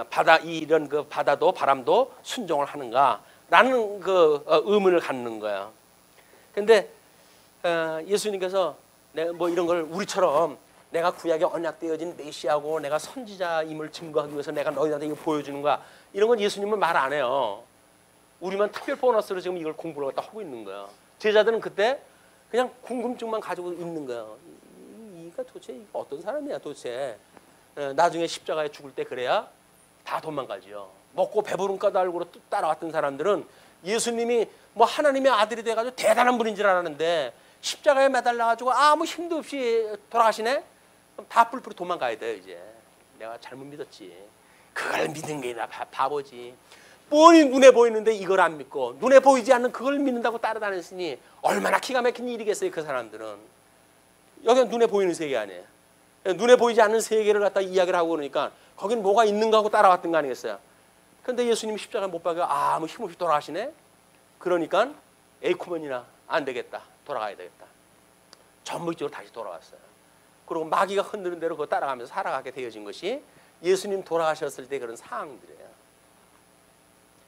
바다 이런 그 바다도 바람도 순종을 하는가라는 그 의문을 갖는 거예요. 근데 예수님께서 뭐 이런 걸 우리처럼 내가 구약에 언약되어진 메시아고 내가 선지자임을 증거하기 위해서 내가 너희한테 이거 보여주는 거야. 이런 건 예수님은 말 안 해요. 우리만 특별 보너스로 지금 이걸 공부를 갖다 하고 있는 거예요. 제자들은 그때 그냥 궁금증만 가지고 있는 거예요. 이가 도대체 이거 어떤 사람이야 도대체. 나중에 십자가에 죽을 때 그래야 다 도망가지요. 먹고 배부른 까닭으로 따라왔던 사람들은 예수님이 뭐 하나님의 아들이 돼가지고 대단한 분인 줄 알았는데 십자가에 매달려가지고 아무 힘도 없이 돌아가시네? 그럼 다 뿔뿔이 도망가야 돼요. 이제 내가 잘못 믿었지. 그걸 믿는 게 바보지. 뻔히 눈에 보이는데 이걸 안 믿고 눈에 보이지 않는 그걸 믿는다고 따라다녔으니 얼마나 기가 막힌 일이겠어요. 그 사람들은. 여기는 눈에 보이는 세계 아니에요. 눈에 보이지 않는 세계를 갖다 이야기를 하고 그러니까 거긴 뭐가 있는가 하고 따라왔던 거 아니겠어요. 그런데 예수님이 십자가에 못 박여 아무 힘없이 돌아가시네. 그러니까 에이쿠먼이나 안 되겠다. 돌아가야 되겠다. 전무적으로 다시 돌아왔어요. 그리고 마귀가 흔드는 대로 그거 따라가면서 살아가게 되어진 것이 예수님 돌아가셨을 때 그런 상황들이에요.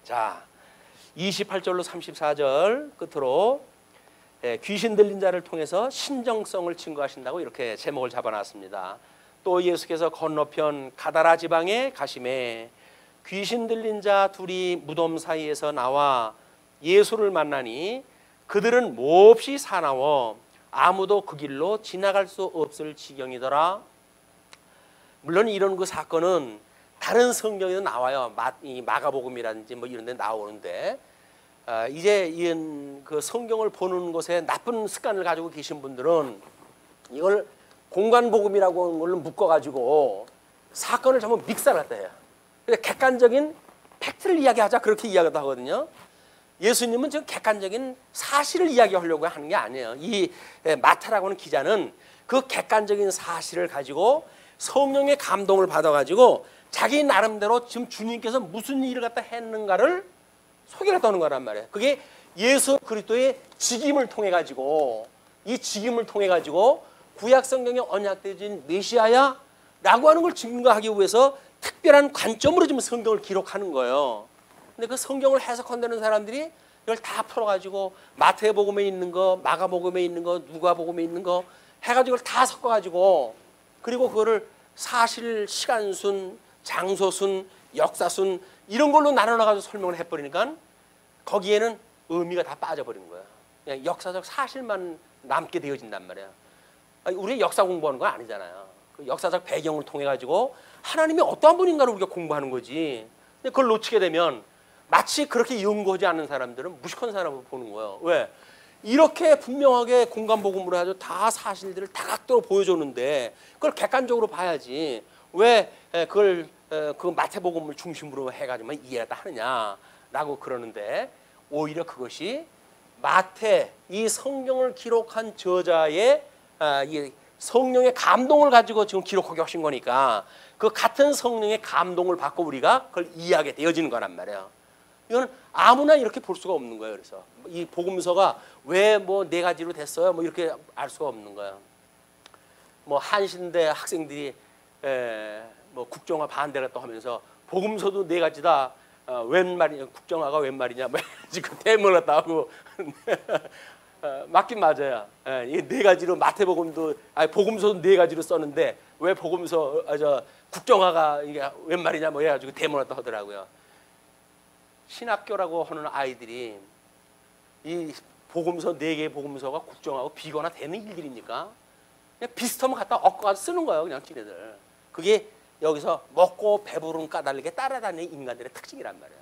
자, 28절로 34절 끝으로 귀신 들린 자를 통해서 신정성을 증거하신다고 이렇게 제목을 잡아놨습니다. 또 예수께서 건너편 가다라 지방에 가심에 귀신 들린 자 둘이 무덤 사이에서 나와 예수를 만나니 그들은 몹시 사나워 아무도 그 길로 지나갈 수 없을 지경이더라. 물론 이런 그 사건은 다른 성경에도 나와요. 마가복음이라든지 뭐 이런 데 나오는데 이제 이런 그 성경을 보는 것에 나쁜 습관을 가지고 계신 분들은 이걸 공간복음이라고 하는 걸로 묶어가지고 사건을 전부 믹사를 갖다 해요. 그래서 객관적인 팩트를 이야기하자 그렇게 이야기도 하거든요. 예수님은 지금 객관적인 사실을 이야기하려고 하는 게 아니에요. 이 마타라고 하는 기자는 그 객관적인 사실을 가지고 성령의 감동을 받아가지고 자기 나름대로 지금 주님께서 무슨 일을 갖다 했는가를 소개를 떠는 거란 말이에요. 그게 예수 그리스도의 직임을 통해 가지고 이 직임을 통해 가지고 구약 성경에 언약되어진 메시아야? 라고 하는 걸 증거하기 위해서 특별한 관점으로 지금 성경을 기록하는 거예요. 근데 그 성경을 해석한다는 사람들이 이걸 다 풀어가지고 마태복음에 있는 거, 마가복음에 있는 거, 누가복음에 있는 거 해가지고 이걸 다 섞어가지고 그리고 그거를 사실, 시간순, 장소순, 역사순 이런 걸로 나눠놔가지고 설명을 해버리니까 거기에는 의미가 다 빠져버린 거야. 그냥 역사적 사실만 남게 되어진단 말이야. 우리가 역사 공부하는 건 아니잖아요. 그 역사적 배경을 통해 가지고 하나님이 어떠한 분인가를 우리가 공부하는 거지. 근데 그걸 놓치게 되면 마치 그렇게 연구하지 않는 사람들은 무식한 사람으로 보는 거예요. 왜? 이렇게 분명하게 공간복음으로 해서 다 사실들을 다각도로 보여줬는데 그걸 객관적으로 봐야지. 왜 그걸 그 마태복음을 중심으로 해가지고 이해를 하느냐라고 그러는데 오히려 그것이 마태 이 성경을 기록한 저자의 이 성령의 감동을 가지고 지금 기록하게 하신 거니까 그 같은 성령의 감동을 받고 우리가 그걸 이해하게 되어지는 거란 말이에요. 이거는 아무나 이렇게 볼 수가 없는 거예요. 그래서 이 복음서가 왜 뭐 네 가지로 됐어요? 뭐 이렇게 알 수가 없는 거예요. 뭐 한신대 학생들이 뭐 국정화 반대를 또 하면서 복음서도 네 가지다. 웬 말이냐? 국정화가 웬 말이냐? 뭐 지금 대문을 갖다 하고 맞긴 맞아요. 이 네 가지로 마태복음도 복음서도 네 가지로 썼는데 왜 복음서 국정화가 이게 웬 말이냐 뭐 해가지고 대문을 갖다 하더라고요. 신학교라고 하는 아이들이 이 복음서 네 개의 복음서가 국정하고 비교나 되는 일들입니까? 그냥 비슷하면 갖다 엎어가서 쓰는 거예요, 그냥 지네들. 그게 여기서 먹고 배부른 까닭리게 따라다니는 인간들의 특징이란 말이에요.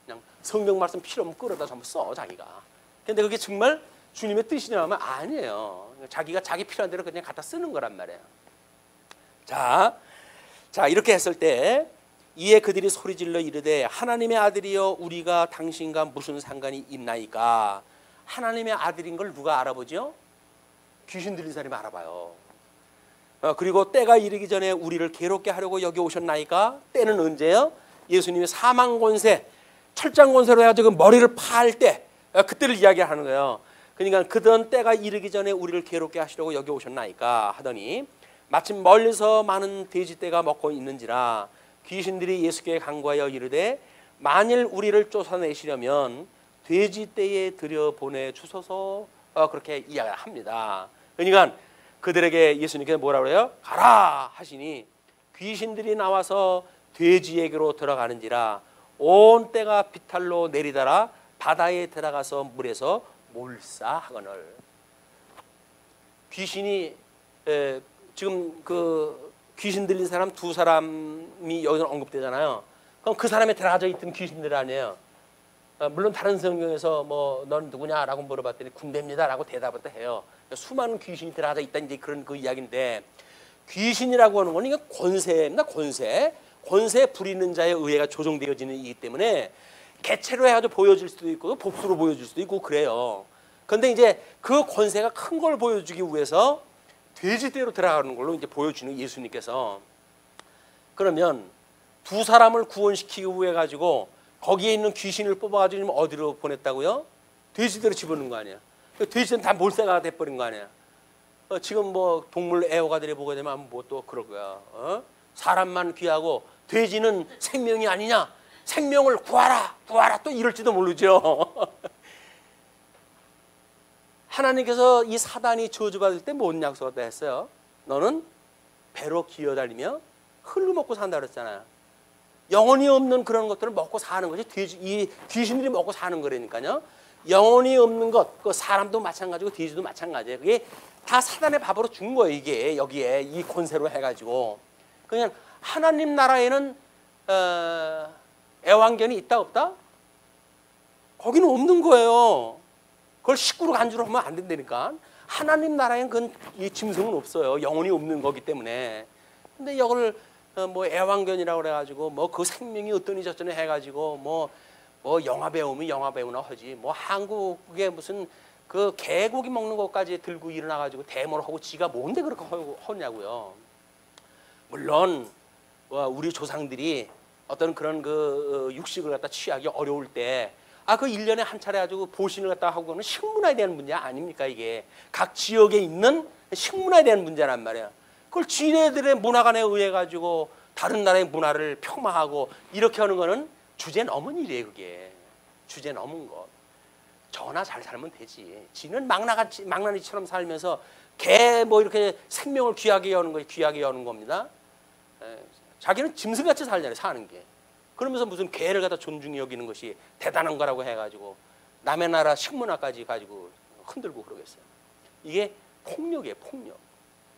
그냥 성경 말씀 필요 없으면 끌어다 전부 써 자기가. 근데 그게 정말 주님의 뜻이냐면 아니에요. 자기가 자기 필요한 대로 그냥 갖다 쓰는 거란 말이에요. 자 이렇게 했을 때 이에 그들이 소리질러 이르되 하나님의 아들이여 우리가 당신과 무슨 상관이 있나이까. 하나님의 아들인 걸 누가 알아보죠? 귀신 들린 사람이 알아봐요. 그리고 때가 이르기 전에 우리를 괴롭게 하려고 여기 오셨나이까. 때는 언제요? 예수님이 사망권세, 철장권세로 해가지고 머리를 파할 때 그때를 이야기하는 거예요. 그러니까 그던 때가 이르기 전에 우리를 괴롭게 하시려고 여기 오셨나이까 하더니 마침 멀리서 많은 돼지떼가 먹고 있는지라 귀신들이 예수께 간구하여 이르되 만일 우리를 쫓아내시려면 돼지떼에 들여보내 주소서. 그렇게 이야기합니다. 그러니까 그들에게 예수님께서 뭐라고 그래요? 가라 하시니 귀신들이 나와서 돼지에게로 들어가는지라 온 떼가 비탈로 내리다라 바다에 들어가서 물에서 몰사하거늘. 귀신이 지금 그 귀신 들린 사람 두 사람이 여기서 언급되잖아요. 그럼 그 사람에 들어가져 있던 귀신들 아니에요. 물론 다른 성경에서 뭐 넌 누구냐라고 물어봤더니 군대입니다라고 대답을 또 해요. 수많은 귀신이 들어가져 있다 이제 그런 그 이야기인데 귀신이라고 하는 건 이게 권세입니다. 권세 부리는 자의 의회가 조정되어지는 이기 때문에 개체로 해가지고 보여줄 수도 있고 복수로 보여줄 수도 있고 그래요. 그런데 이제 그 권세가 큰 걸 보여주기 위해서 돼지떼로 들어가는 걸로 이제 보여주는 예수님께서. 그러면 두 사람을 구원시키기 위해 가지고 거기에 있는 귀신을 뽑아가지고 어디로 보냈다고요? 돼지떼로 집어넣은 거 아니야. 돼지는 다 몰세가 돼버린 거 아니야. 지금 뭐 동물 애호가들이 보게 되면 뭐 또 그럴 거야. 사람만 귀하고 돼지는 생명이 아니냐? 생명을 구하라, 구하라 또 이럴지도 모르죠. 하나님께서 이 사단이 저주받을 때 뭔 약속을 했어요? 너는 배로 기어다니며 흙을 먹고 산다 그랬잖아요. 영혼이 없는 그런 것들을 먹고 사는 것이 이 귀신들이 먹고 사는 거라니까요. 영혼이 없는 것, 그 사람도 마찬가지고 돼지도 마찬가지예요. 그게 다 사단의 밥으로 준 거예요. 이게 여기에 이 권세로 해가지고. 그냥 하나님 나라에는 애완견이 있다 없다? 거기는 없는 거예요. 그걸 식구로 간주로 하면 안 된다니까. 하나님 나라에는 그건 이 짐승은 없어요. 영혼이 없는 거기 때문에. 근데 이걸 뭐 애완견이라고 그래가지고 뭐 그 생명이 어떠니 저쩌니 해가지고 뭐 영화 배우면 영화 배우나 하지. 뭐 한국에 무슨 그 개고기 먹는 것까지 들고 일어나가지고 대모를 하고 지가 뭔데 그렇게 하냐고요. 물론 우리 조상들이 어떤 그런 그 육식을 갖다 취하기 어려울 때 그 1년에 한 차례 가지고 보신을 갖다 하고 그러는 식문화에 대한 문제 아닙니까? 이게 각 지역에 있는 식문화에 대한 문제란 말이야. 그걸 지네들의 문화관에 의해 가지고 다른 나라의 문화를 폄하하고 이렇게 하는 거는 주제 넘은 일이에요. 그게 주제 넘은 것. 저나 잘 살면 되지. 지는 망나니처럼 살면서 개 뭐 이렇게 생명을 귀하게 여는 거 귀하게 여는 겁니다. 자기는 짐승같이 살잖아요. 사는 게. 그러면서 무슨 개를 갖다 존중히 여기는 것이 대단한 거라고 해가지고 남의 나라 식문화까지 가지고 흔들고 그러겠어요. 이게 폭력이에요. 폭력.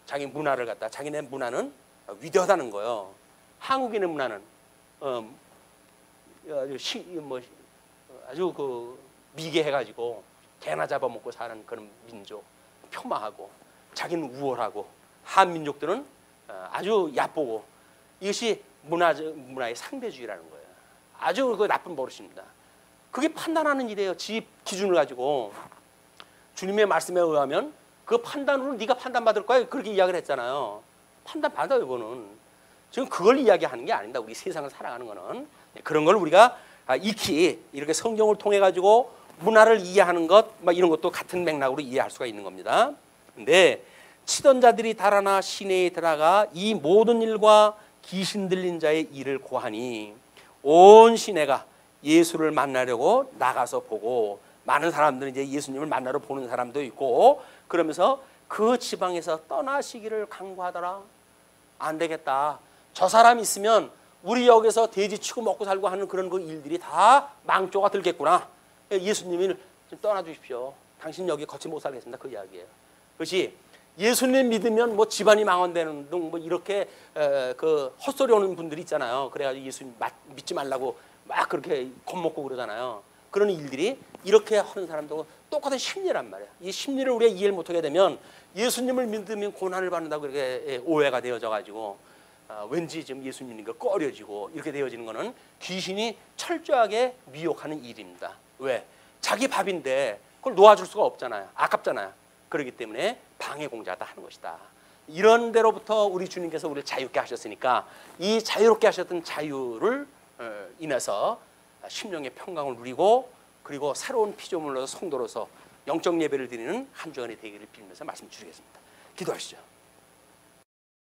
자기 문화를 갖다 자기네 문화는 위대하다는 거예요. 한국인의 문화는 아주 그 미개해가지고 개나 잡아먹고 사는 그런 민족, 폄하하고 자기는 우월하고 한민족들은 아주 얕보고 이것이 문화의 상대주의라는 거예요. 아주 그 나쁜 버릇입니다. 그게 판단하는 일이에요. 지 기준을 가지고 주님의 말씀에 의하면 그 판단으로 네가 판단받을 거야. 그렇게 이야기를 했잖아요. 판단받아요. 이거는. 지금 그걸 이야기하는 게 아닙니다. 우리 세상을 살아가는 거는. 그런 걸 우리가 익히 이렇게 성경을 통해 가지고 문화를 이해하는 것 막 이런 것도 같은 맥락으로 이해할 수가 있는 겁니다. 근데 치던 자들이 달아나 시내에 들어가 이 모든 일과 귀신 들린 자의 일을 고하니 온 시내가 예수를 만나려고 나가서 보고 많은 사람들은 이제 예수님을 만나러 보는 사람도 있고 그러면서 그 지방에서 떠나시기를 강구하더라. 안 되겠다. 저 사람 있으면 우리 여기서 돼지 치고 먹고 살고 하는 그런 그 일들이 다 망조가 들겠구나. 예수님이 좀 떠나주십시오. 당신 여기 거치 못 살겠습니다. 그 이야기예요. 그것이 예수님 믿으면 뭐 집안이 망한다는 등 뭐 이렇게 그 헛소리 오는 분들이 있잖아요. 그래가지고 예수님 믿지 말라고 막 그렇게 겁먹고 그러잖아요. 그런 일들이 이렇게 하는 사람도 똑같은 심리란 말이에요. 이 심리를 우리가 이해를 못하게 되면 예수님을 믿으면 고난을 받는다고 그렇게 오해가 되어져 가지고 왠지 좀 예수님 믿는 거 꺼려지고 이렇게 되어지는 거는 귀신이 철저하게 미혹하는 일입니다. 왜? 자기 밥인데 그걸 놓아줄 수가 없잖아요. 아깝잖아요. 그렇기 때문에 방해 공작을 하는 것이다. 이런 데로부터 우리 주님께서 우리를 자유롭게 하셨으니까 이 자유롭게 하셨던 자유를 인해서 심령의 평강을 누리고 그리고 새로운 피조물로서 성도로서 영적 예배를 드리는 한 주간이 되기를 빌면서 말씀 드리겠습니다. 기도하시죠.